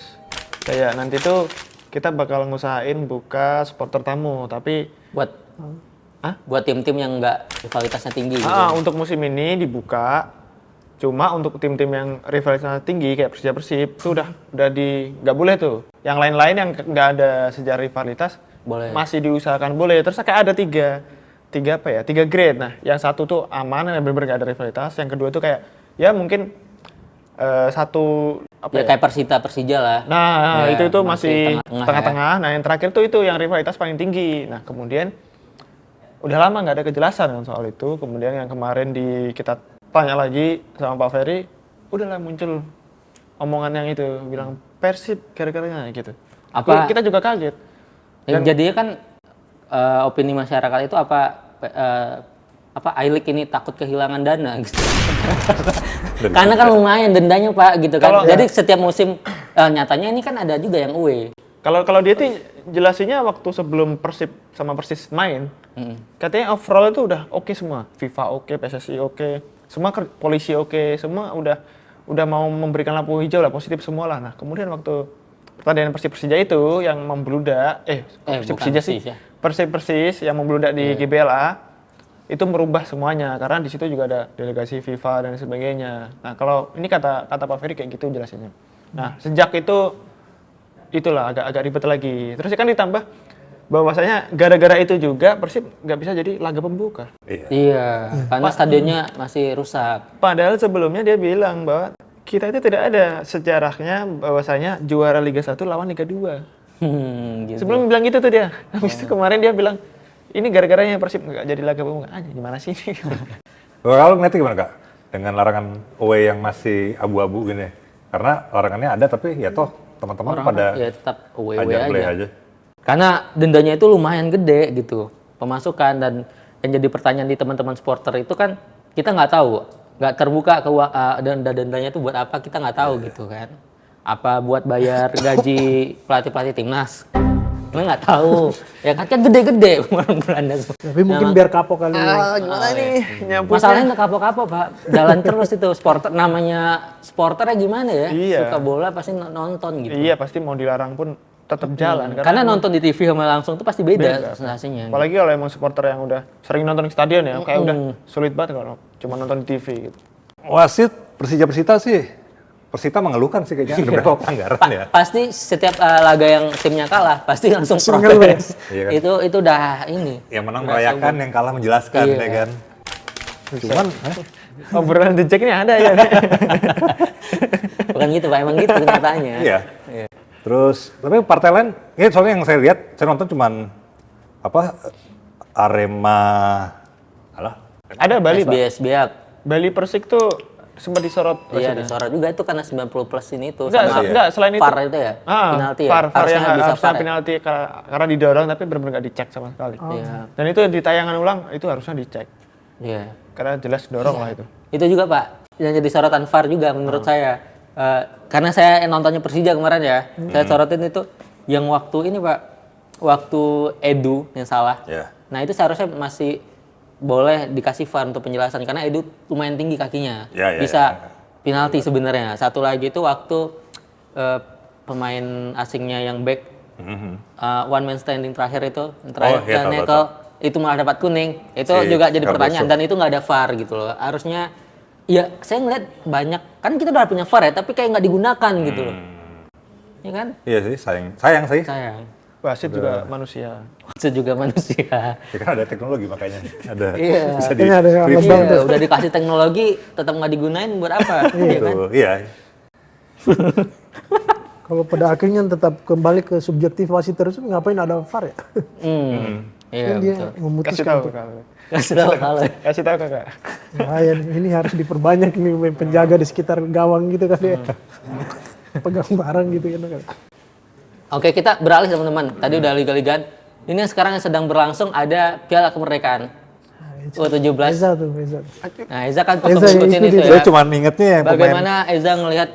B: Kayak nanti tuh kita bakal ngusahain buka supporter tamu, tapi
A: buat tim-tim yang nggak rivalitasnya tinggi gitu.
B: Untuk musim ini dibuka. Cuma untuk tim-tim yang rivalitasnya tinggi kayak Persija Persib itu udah nggak boleh tuh. Yang lain-lain yang nggak ada sejarah rivalitas
A: Boleh.
B: masih diusahakan boleh. Terus kayak ada tiga grade. Nah, yang satu tuh aman yang benar-benar nggak ada rivalitas. Yang kedua tuh kayak ya mungkin satu
A: kayak Persija lah.
B: Nah,
A: Ya,
B: itu masih tengah-tengah.
A: Ya.
B: Nah, yang terakhir tuh itu yang rivalitas paling tinggi. Nah, kemudian udah lama nggak ada kejelasan kan soal itu. Kemudian yang kemarin kita tanya lagi sama Pak Ferry, udahlah muncul omongan yang itu bilang Persib gara-garanya gitu. Kita juga kaget.
A: Jadinya kan opini masyarakat itu apa I-League ini takut kehilangan dana gitu. Karena kan lumayan dendanya Pak gitu kan. Jadi setiap musim nyatanya ini kan ada juga yang UE.
B: Kalau dia tuh jelasinnya waktu sebelum Persib sama Persis main, katanya overall itu udah oke semua. FIFA oke, PSSI oke, semua polisi oke, semua udah mau memberikan lampu hijau lah, positif semua lah. Nah, kemudian waktu pertandingan Persija itu yang membludak, Persija sih. Persis yang membludak di GBLA itu merubah semuanya karena di situ juga ada delegasi FIFA dan sebagainya. Nah, kalau ini kata Pak Ferry kayak gitu jelasinnya. Nah, sejak itulah agak ribet lagi. Terus kan ditambah bahwasanya gara-gara itu juga Persib nggak bisa jadi laga pembuka.
A: Iya, karena stadionnya masih rusak.
B: Padahal sebelumnya dia bilang bahwa kita itu tidak ada sejarahnya bahwasanya juara Liga 1 lawan Liga 2.
A: Gitu.
B: Sebelum bilang gitu tuh dia. Habis itu kemarin dia bilang ini gara-garanya Persib nggak jadi laga pembuka. Gimana sih ini?
D: Kalau ngeliatnya gimana Kak? Dengan larangan away yang masih abu-abu gini. Karena larangannya ada tapi ya toh teman-teman pada
A: ya tetap away
D: aja.
A: Karena dendanya itu lumayan gede gitu pemasukan, dan yang jadi pertanyaan di teman-teman supporter itu kan kita nggak tahu, nggak terbuka dendanya itu buat apa kita nggak tahu gitu kan. Apa buat bayar gaji pelatih timnas? Kita nggak tahu. Ya kan gede-gede bulan-bulannya.
C: Tapi mungkin biar kapok kali.
B: Gimana nih?
A: Masalahnya nggak kapok-kapok Pak. Jalan terus itu supporter, namanya supporternya gimana ya?
B: Iya.
A: Suka bola pasti nonton gitu.
B: Iya, pasti mau dilarang pun tetap jalan.
A: Karena nonton di TV sama langsung tuh pasti beda sensasinya.
B: Apalagi kalau emang supporter yang udah sering nonton di stadion ya, kayak udah sulit banget kalau cuma nonton di TV gitu.
D: Wasit Persija Persita sih. Persita mengeluhkan sih kayaknya ada beberapa pelanggaran ya.
A: Pasti setiap laga yang timnya kalah pasti langsung protes.
D: Iya kan?
A: Itu udah ini.
D: Yang menang merayakan, yang kalah menjelaskan ya kan. Cuman
B: Obrolan The Jack ini ada ya.
A: Bukan gitu Pak, emang gitu kenyataannya.
D: Iya. Terus tapi partai lain, ini soalnya yang saya lihat, saya nonton cuman Arema,
B: Ada Bali, Pak.
A: SBS Biak.
B: Bali Persik tuh sempat disorot.
A: Iya, disorot juga itu karena 90 plus ini tuh.
B: Enggak, selain itu.
A: VAR itu ya? Penalti ya?
B: VAR yang
A: bisa
B: harusnya
A: VAR ya?
B: penalti karena didorong tapi benar-benar nggak dicek sama sekali.
A: Iya.
B: Dan itu di tayangan ulang itu harusnya dicek.
A: Iya.
B: Karena jelas dorong lah itu.
A: Itu juga Pak, yang jadi sorotan VAR juga menurut saya. Karena saya nontonnya Persija kemarin ya, saya sorotin itu yang waktu ini Pak, waktu Edu yang salah.
D: Iya.
A: Nah itu seharusnya masih boleh dikasih VAR untuk penjelasan karena Edu lumayan tinggi kakinya,
D: Ya,
A: bisa penalti sebenarnya. Satu lagi itu waktu pemain asingnya yang back one man standing terakhir itu,
D: iya, tahu,
A: Nekel itu malah dapat kuning. Itu
D: Si
A: juga jadi
D: Cardoso.
A: pertanyaan dan itu nggak ada VAR gitu loh. Harusnya ya saya ngeliat banyak kan kita udah punya VAR ya, tapi kayak nggak digunakan gitu loh. Ya kan?
D: Iya sih, sayang sih.
A: Sayang.
B: Wasit juga manusia.
A: Itu juga manusia.
D: Ya kan ada teknologi makanya. Ada
A: Iya.
D: bisa
C: Ini ada yang
D: review.
C: ngebang
A: Iya, udah dikasih teknologi tetap nggak digunain buat apa? Iya kan?
D: Gitu. Iya.
C: Kalau pada akhirnya tetap kembali ke subjektif wasit terus, ngapain ada VAR ya?
A: Iya
C: Kan dia
A: betul.
B: Kasih
C: memutuskan
B: tahu
C: untuk,
B: kakak.
A: Kasih tahu kalau.
B: Kasih tahu kakak.
C: bahaya nih, ini harus diperbanyak nih penjaga di sekitar gawang gitu kan ya. Pegang barang gitu kan.
A: Oke, kita beralih teman-teman. Tadi udah liga-ligaan. Ini yang sekarang yang sedang berlangsung ada Piala Kemerdekaan. U17.
C: Eza tuh, Eza.
A: Nah, Eza kan
C: Eza
A: ngikutin
C: yang
A: itu
C: ikutin.
A: ya.
D: Saya cuma ingetnya yang pemain
A: Bagaimana Eza ngelihat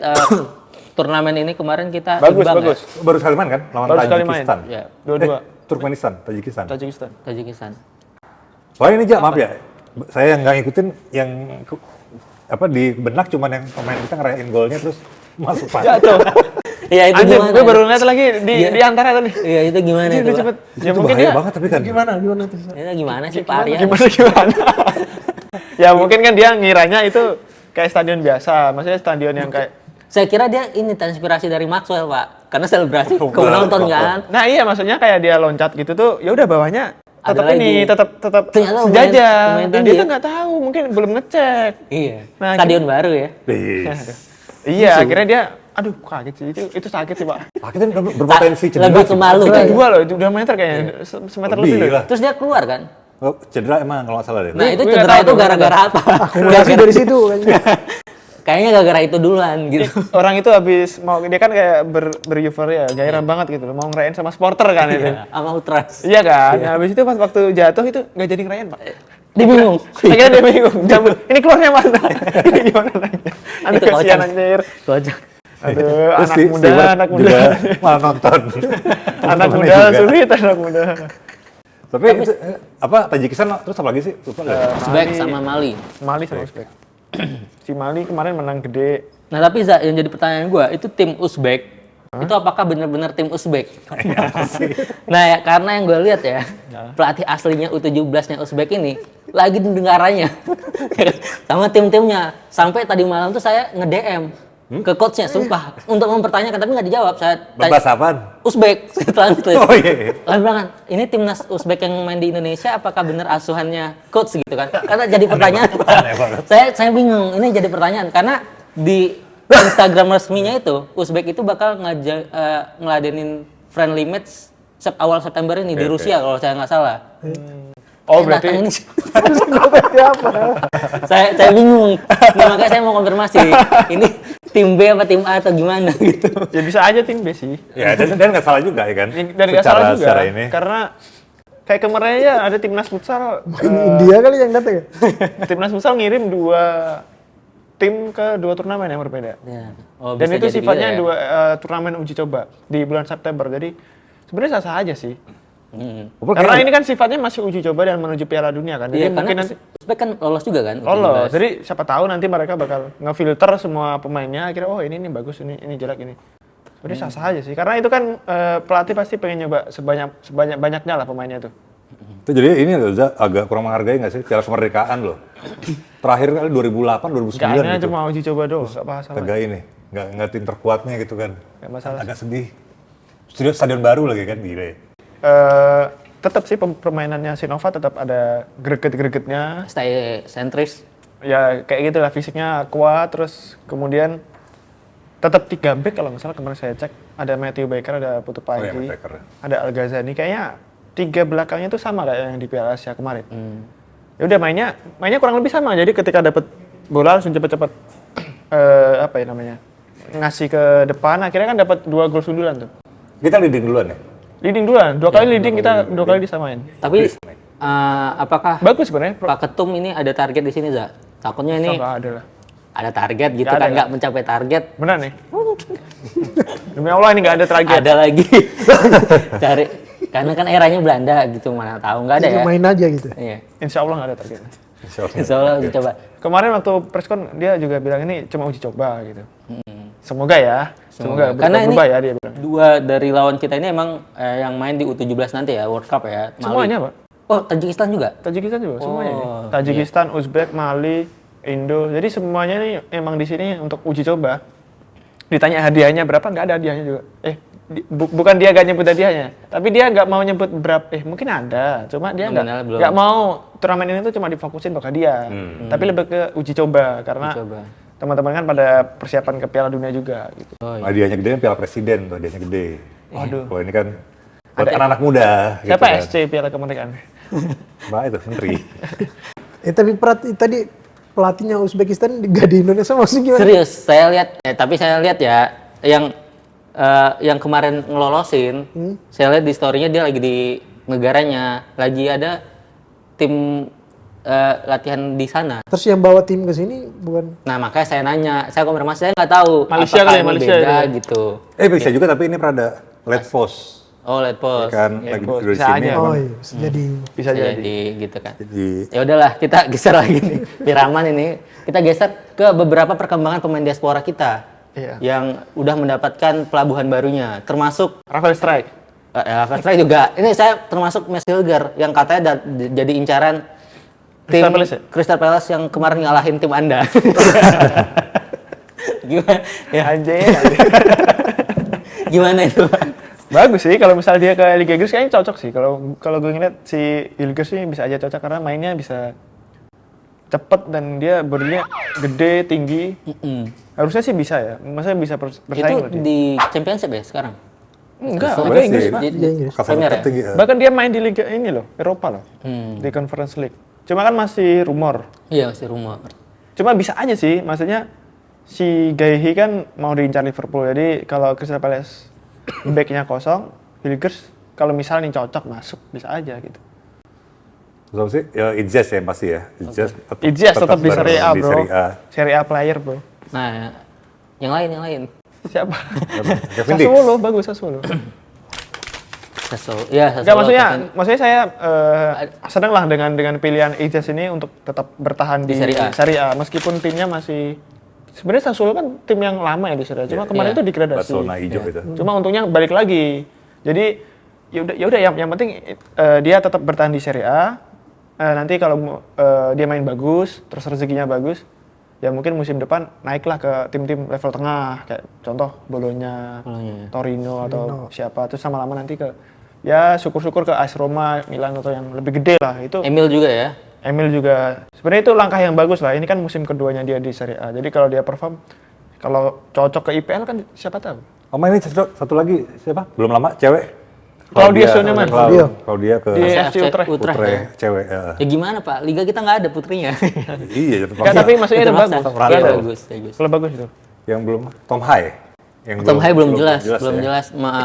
A: turnamen ini kemarin kita
B: Bagus,
A: imbang
B: bagus.
D: baru sekali main kan lawan
B: Baru sekali main.
D: Tajikistan.
A: Ya,
B: Dua-dua.
D: Turkmenistan, Tajikistan.
B: Tajikistan.
A: Tajikistan.
D: Soalnya ini maaf ya, saya nggak ngikutin yang di benak cuman yang pemain kita ngerayain golnya terus masuk pak.
B: Jatuh.
A: Iya, itu
B: Anjir,
A: gimana?
B: gue baru lihat lagi di antara tadi.
A: Iya, itu gimana
B: Anjir,
A: itu?
B: udah
A: Pak?
B: cepet. Ya
D: Itu
B: mungkin
D: bahaya
B: dia
D: banget tapi kan.
C: Gimana tuh?
A: Itu gimana sih Pak Arya?
B: gimana? Ya mungkin kan dia ngiranya itu kayak stadion biasa, maksudnya stadion yang kayak.
A: Saya kira dia ini terinspirasi dari Maxwell, Pak. Karena selebrasi ke penonton kan.
B: Nah iya, maksudnya kayak dia loncat gitu tuh, ya udah bawahnya tetap
A: Ada
B: ini,
A: lagi.
B: tetap
A: Ternyata
B: sejajar.
A: pemain
B: Dan
A: tinggi
B: dia
A: ya?
B: tuh nggak tahu, mungkin belum ngecek.
A: Iya.
B: Nah,
A: Stadion baru ya.
B: Iya, akhirnya dia, aduh kaget sih, itu sakit sih pak.
D: Kita berpotensi cedera.
A: Lebih ke
D: sih.
A: malu
B: Itu
A: kan.
B: dua loh, itu 2 meter kayaknya, semeter lebih
D: Lebih
B: loh.
D: lah.
A: Terus dia keluar kan.
D: Oh, cedera emang kalau nggak salah deh.
A: Nah, itu
B: gue nggak
A: cedera
B: tahu
A: itu
B: tuh,
A: gara-gara apa?
C: Akumulasi dari situ kan.
A: Kayaknya gara-gara itu duluan gitu.
B: Orang itu habis mau, dia kan kayak bereuforia, gairah banget gitu loh, mau ngerayain sama supporter kan itu.
A: Iya, sama Ultras.
B: Iya kan, nah, habis itu pas waktu jatuh itu nggak jadi ngerayain pak.
A: Dia bingung.
B: Akhirnya dia bingung, cabut. Ini keluarnya mana? Ini gimana nanya? Aduh
A: Itu
B: kasihan
A: kocak.
B: anjir.
A: Kocak.
B: Aduh,
D: Terus
B: anak muda,
D: Stewart
B: anak muda.
D: juga malah nonton.
B: Anak
D: Temennya
B: muda,
D: juga.
B: sulit anak muda.
D: Tapi itu, Tajikistan terus apa lagi sih? Lupa nggak?
A: Uzbek sama Mali.
B: Mali sama Uzbek. Si Mali kemarin menang gede.
A: Nah, tapi Za, yang jadi pertanyaan gua, itu tim Uzbek itu apakah benar-benar tim Uzbek? Nah, ya, karena yang gue lihat ya, pelatih aslinya U17-nya Uzbek ini lagi di negaranya sama tim-timnya. Sampai tadi malam tuh saya nge-DM ke coachnya, sumpah, untuk mempertanyakan, tapi nggak dijawab. Saya
D: Berbahasa apaan?
A: Uzbek, setelah itu.
D: Oh iya.
A: Lalu bilang, ini timnas Uzbek yang main di Indonesia, apakah benar asuhannya coach gitu kan? Karena jadi pertanyaan.
D: Aneh banget.
A: Saya bingung, ini jadi pertanyaan karena di Instagram resminya itu Uzbek itu bakal ngeladenin friendly match awal September ini di Rusia kalau saya nggak salah.
B: Oh
A: Saya
B: berarti
A: datang ini saya bingung. Nah, makanya saya mau konfirmasi ini tim B apa tim A atau gimana gitu.
B: ya bisa aja tim B sih.
D: Ya, dan nggak salah juga ya kan?
B: Dan nggak salah juga.
D: Secara ini.
B: Karena kayak kemarin aja ada timnas futsal.
C: Ini India kali yang datang ya.
B: Timnas futsal ngirim 2 tim ke 2 turnamen yang berbeda.
A: Ya. Oh,
B: Dan
A: bisa
B: itu
A: jadi
B: sifatnya
A: gitu ya.
B: 2 turnamen uji coba di bulan September. Jadi sebenarnya sah-sah aja sih.
D: Karena
B: Karena ini kan sifatnya masih uji coba dan menuju Piala Dunia kan. Jadi
A: Iya,
B: mungkin
A: karena
B: nanti
A: Uzbek kan lolos juga kan?
B: lolos.
A: U17.
B: Jadi siapa tahu nanti mereka bakal ngefilter semua pemainnya. Kira oh ini bagus, ini jelek ini. Sebenarnya sah-sah aja sih. Karena itu kan pelatih pasti pengen nyoba sebanyak-banyaknya lah pemainnya tuh.
D: itu jadi ini loh, Za, agak kurang menghargai nggak sih Piala Kemerdekaan loh. Terakhir kali 2008, 2009
B: Kayaknya
D: gitu.
B: cuma uji coba doang, nggak masalah.
D: Kagak ini, nggak tim terkuatnya gitu kan.
B: Nggak masalah.
D: Agak sedih. Stadion baru lagi kan, gila ya.
B: Tetap sih permainannya Sinova tetap ada greget-gregetnya.
A: Stay sentris.
B: Ya kayak gitu lah, fisiknya kuat, terus kemudian tetap 3 back kalau nggak salah kemarin saya cek. Ada Matthew Baker, ada Putu
D: Oh iya,
B: Pagi,
D: Matt Baker.
B: ada Al Ghazani. Kayaknya 3 belakangnya tuh sama kayak yang di Piala Asia kemarin. Ya udah mainnya kurang lebih sama. Jadi ketika dapat bola langsung cepet-cepet apa ya namanya, ngasih ke depan, akhirnya kan dapat 2 gol sundulan tuh.
D: Kita leading duluan ya?
B: Leading duluan, 2 kali leading kita 2 kali disamain.
A: Tapi apakah
B: Bagus sebenarnya.
A: Pak Ketum ini ada target di sini, Za? Takutnya ini
B: Nggak ada lah.
A: ada target gitu
B: Nggak
A: kan,
B: ada,
A: nggak mencapai target.
B: Benar nih. Demi Allah ini nggak ada target.
A: Ada lagi. Cari, karena kan eranya Belanda gitu, mana tahu nggak ada
C: Jadi
A: ya.
C: main aja gitu.
A: Iya.
B: Insya Allah nggak ada target.
A: Insya Allah uji coba.
B: Kemarin waktu preskon dia juga bilang ini cuma uji coba gitu. Semoga ya. Semoga
A: Karena ini
B: berubah ya dia bilang.
A: 2 dari lawan kita ini emang yang main di U17 nanti ya, World Cup ya. Mali.
B: Semuanya, Pak.
A: Oh, Tajikistan juga?
B: Tajikistan juga semuanya ini.
A: Oh,
B: Tajikistan, Uzbek, Mali, Indo. Jadi semuanya ini emang di sini untuk uji coba. Ditanya hadiahnya berapa, nggak ada hadiahnya juga. Bukan dia nggak nyebut hadiahnya, tapi dia nggak mau nyebut berapa. Mungkin ada, cuma dia
A: Nominal belum.
B: nggak mau turnamen ini tuh cuma difokusin ke hadiah. Tapi lebih ke uji coba karena
A: Coba.
B: teman-teman kan pada persiapan ke Piala Dunia juga gitu.
A: Oh, iya.
D: Hadiahnya gede kan Piala Presiden tuh, hadiahnya gede.
B: Waduh.
D: Wah ini kan buat anak-anak muda.
B: Siapa
D: gitu
B: SC Piala Kemerdekaan?
D: Mbak itu menteri.
C: Tapi tadi pelatihnya Uzbekistan nggak di Indonesia maksudnya gimana?
A: Serius, saya lihat, tapi saya lihat ya, yang kemarin ngelolosin, saya lihat di story-nya dia lagi di negaranya, lagi ada tim latihan di sana.
C: Terus yang bawa tim ke sini bukan?
A: Nah makanya saya nanya, saya konfirmasi, saya nggak tahu
B: Malaysia
A: apakah
B: kali ya,
A: ini
B: Malaysia
A: beda
B: itu.
A: gitu.
D: Bisa juga tapi ini Prada Letfos.
A: Oh, lihat pos.
D: Kan
B: Iya,
D: lagi
B: Bos.
D: duduk di
B: Bisa
D: sini.
B: aja.
C: Oh iya, jadi
B: Bisa jadi.
A: Jadi gitu kan.
D: Jadi
A: Ya udahlah, kita geser lagi nih. Piraman ini, kita geser ke beberapa perkembangan pemain diaspora kita.
B: Iya.
A: Yang udah mendapatkan pelabuhan barunya, termasuk
B: Rafael Strike.
A: Rafael Strike juga. Ini saya termasuk Mes Hilger yang katanya jadi incaran tim
B: Crystal Palace ya?
A: Crystal Palace yang kemarin ngalahin tim Anda. Gimana? Ya,
B: Anjir.
A: gimana itu?
B: Bagus sih kalau misal dia ke Liga Inggris kayaknya cocok sih. Kalau gue ngeliat si Hilgers sih bisa aja cocok karena mainnya bisa cepet dan dia bodinya gede, tinggi. Harusnya sih bisa ya. Maksudnya bisa bersaing
A: Itu
B: loh dia.
A: di Championship ya sekarang?
B: Enggak,
A: Oh,
B: Liga Inggris,
D: sih.
B: Pak.
A: Di
C: Inggris.
D: kasta
A: Premier ya?
D: tertinggi.
B: Bahkan dia main di Liga ini loh, Eropa loh. Di Conference League. Cuma kan masih rumor.
A: Iya, masih rumor.
B: Cuma bisa aja sih, maksudnya si Gaihi kan mau diincar Liverpool. Jadi kalau Crystal Palace back-nya kosong, Hilgers kalau misalnya cocok masuk bisa aja gitu.
D: Terus sih? Ya Idzes ya pasti ya.
B: Idzias tetap di Serie A,
D: di
B: bro.
D: Serie A.
B: Serie A player, bro.
A: Nah, yang lain.
B: Siapa?
D: Kevin Dix.
B: Sassuolo, bagus Sassuolo.
A: Sassuolo. Ya,
B: Enggak,
A: Sassuolo.
B: maksudnya saya senang lah dengan pilihan Idzias ini untuk tetap bertahan di Serie A. Meskipun timnya masih sebenarnya Sassuolo kan tim yang lama ya di Serie A. Cuma kemarin itu degradasi.
D: Barcelona hijau itu.
B: Cuma untungnya balik lagi. Jadi ya udah yang penting dia tetap bertahan di Serie A. Nanti kalau dia main bagus, terus rezekinya bagus, ya mungkin musim depan naiklah ke tim-tim level tengah kayak contoh Bologna, Torino atau siapa. Terus lama-lama nanti ke ya syukur-syukur ke AS Roma, Milan atau yang lebih gede lah itu.
A: Emil juga ya.
B: Emil juga sebenarnya itu langkah yang bagus lah. Ini kan musim keduanya dia di Serie A. Jadi kalau dia perform, kalau cocok ke IPL kan siapa tahu.
D: Ini satu lagi siapa? Belum lama cewek.
B: Claudia Schoenemann.
D: Claudia ke
B: Di FC
A: FC
B: Utrecht.
A: Utrecht
D: Putre
A: ya.
D: cewek.
A: Ya gimana Pak, Liga kita nggak ada putrinya.
D: Iya,
B: Enggak, tapi maksudnya itu
A: Terpaksa.
B: bagus.
A: Iya,
D: Rantau.
A: bagus.
B: Kalau bagus itu.
D: Yang belum Tom Hai. Yang
A: Tom Hai belum jelas
D: ya.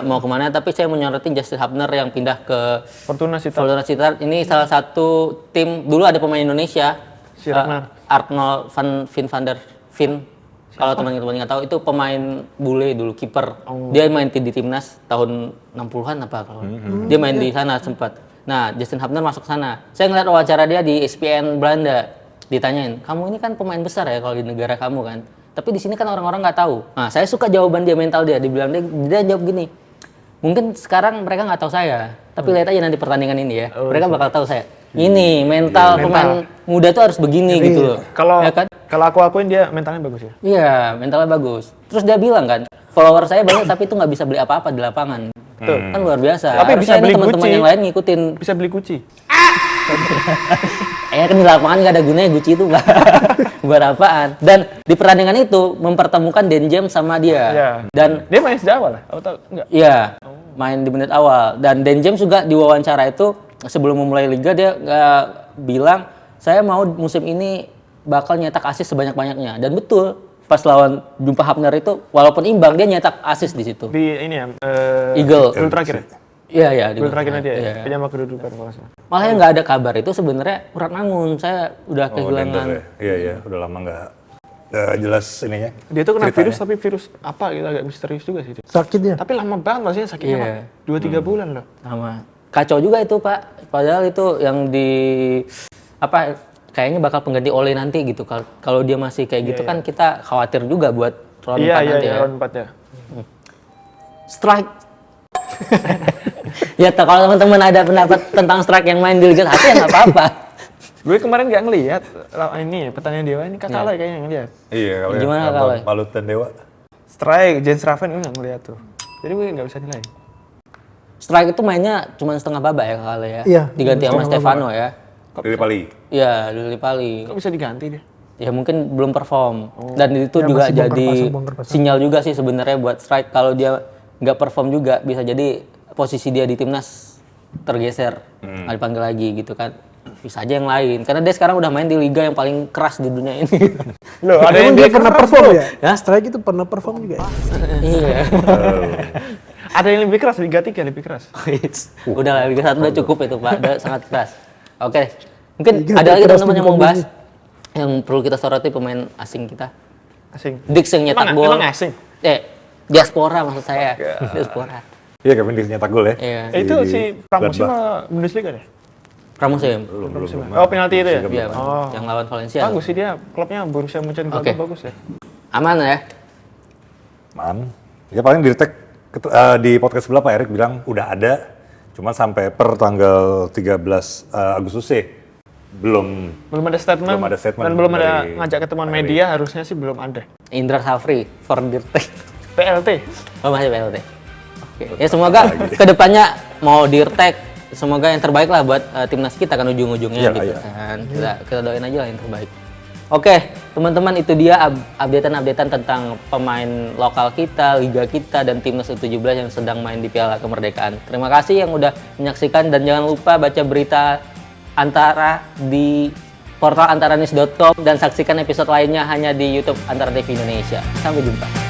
A: mau kemana, tapi saya mau nyorotin Justin Hubner yang pindah ke
B: Fortuna Sittard.
A: Fortuna Sittard. Ini salah satu tim, dulu ada pemain Indonesia,
B: Si Ragnar.
A: Arnold van der Veen. Kalau teman-teman nggak tahu, itu pemain bule dulu, kiper. Dia main di timnas tahun 60-an apa kalau. Dia main di sana sempat. Nah, Justin Hubner masuk sana. Saya ngeliat wawancara dia di ESPN Belanda. Ditanyain, kamu ini kan pemain besar ya kalau di negara kamu kan. Tapi di sini kan orang-orang nggak tahu. Nah, saya suka jawaban dia, mental dia. Dibilang dia jawab gini. Mungkin sekarang mereka nggak tahu saya, tapi lihat aja nanti pertandingan ini ya. Mereka bakal tahu saya. Ini mental pemain muda tuh harus begini gitu loh.
B: Kalau
A: Ya kan?
B: kalau aku akuin dia mentalnya bagus ya.
A: Iya, mentalnya bagus. Terus dia bilang kan, follower saya banyak tapi itu nggak bisa beli apa-apa di lapangan.
B: Betul.
A: Kan luar biasa.
B: Tapi
A: Harusnya
B: bisa
A: ini
B: beli
A: teman-teman
B: Gucci.
A: yang lain ngikutin.
B: Bisa beli Gucci.
A: Kan di lapangan nggak ada gunanya Gucci itu buat apaan. Dan di pertandingan itu mempertemukan Den James sama dia.
B: Iya.
A: Dan
B: Dia main sejak awal lah. Aku tahu enggak?
A: iya, main di menit awal. Dan Den James juga di wawancara itu sebelum memulai liga dia bilang saya mau musim ini bakal nyetak assist sebanyak-banyaknya. Dan betul, pas lawan Jumpa Hapner itu walaupun imbang dia nyetak assist di situ.
B: Di ini ya,
A: Eagle.
B: gol terakhir ya?
A: Iya, iya.
B: Gol terakhirnya dia,
A: Iya.
B: penyama kedudukan kalau nggak salah.
A: Malah yang nggak ada kabar itu sebenarnya Ratmangun. Saya udah kehilangan.
D: Dender ya. Iya, udah lama nggak jelas ininya.
B: Dia tuh kena
D: ceritanya.
B: virus, tapi virus apa gitu, agak misterius juga sih dia.
C: Sakitnya.
B: Tapi lama banget maksudnya sakitnya,
A: Iya.
B: Pak. 2-3 bulan loh.
A: Sama. Kacau juga itu, Pak. Padahal itu yang di apa kayaknya bakal pengganti Ole nanti gitu. Kalau dia masih kayak gitu kan kita khawatir juga buat round 4 nanti ya.
B: round 4 ya.
A: Strike. Ya kalau teman-teman ada pendapat tentang strike yang main di Liga 1 ya nggak apa-apa.
B: Gue kemarin nggak ngelihat ini pertandingan Dewa ini Kakak Aloy kayaknya ngelihat.
D: Iya, kalau
A: Gimana
D: yang
A: kalau?
D: Malut dan Dewa.
B: Strike, Jens Raven gue nggak ngelihat tuh. Jadi gue nggak bisa nilai.
A: Strike itu mainnya cuma setengah babak ya kalau ya.
C: Iya,
A: Diganti sama Stefano ya.
D: Lili Pali.
A: Iya, Lili Pali.
B: Kok bisa diganti dia?
A: Ya mungkin belum perform. Dan itu
C: Ya,
A: juga
C: masih
A: jadi
C: bongkar pasang.
A: sinyal juga sih sebenarnya buat strike kalau dia nggak perform juga bisa jadi posisi dia di timnas tergeser, nggak dipanggil lagi gitu kan. Bisa aja yang lain karena dia sekarang udah main di liga yang paling keras di dunia ini.
B: Loh, ada yang
C: Emang dia pernah perform ya?
A: Ya?
C: Strike itu pernah perform juga ya?
A: Iya.
B: Ada yang lebih keras, Liga 3 lebih keras.
A: Udah lah, Liga 1 udah cukup itu Pak, udah sangat keras. Oke, mungkin
C: Liga
A: ada lagi
C: keras
A: teman-teman
C: di
A: yang mau
C: muka
A: bahas yang perlu kita soroti pemain asing kita.
B: Asing.
A: Dix yang nyetak
B: Emang-
A: gol.
B: emang asing?
A: Diaspora maksud saya. Diaspora.
D: Iya, Kevin Dix nyetak gol ya.
A: Iya.
B: Itu si Pramusim
D: Gladbach.
B: Bundesliga deh.
A: Pramusim.
B: Oh, penalti itu ya?
A: Iya,
B: Oh.
A: yang lawan Valencia.
B: Bagus sih dia, klubnya Borussia Mönchengladbach
A: Oke.
B: bagus ya.
A: Aman ya?
D: Man. Ya paling di tag di podcast sebelah Pak Erik bilang udah ada, cuma sampai per tanggal 13 Agustus sih belum
B: Belum ada statement,
D: Belum ada statement
B: dan belum ada
D: dari
B: ngajak ketemuan
D: Pak
B: media, harusnya sih belum ada.
A: Indra Safri for Dirtek.
B: PLT.
A: Oh masih PLT. Oke. Ya semoga kedepannya mau Dirtek, semoga yang terbaik lah buat timnas kita kan ujung-ujungnya
D: Iya,
A: gitu
D: iya.
A: kan. Kita doain aja lah yang terbaik. Oke, teman-teman itu dia updatean-updatean tentang pemain lokal kita, liga kita, dan timnas U17 yang sedang main di Piala Kemerdekaan. Terima kasih yang udah menyaksikan dan jangan lupa baca berita Antara di portal antaranews.com dan saksikan episode lainnya hanya di YouTube Antara TV Indonesia. Sampai jumpa.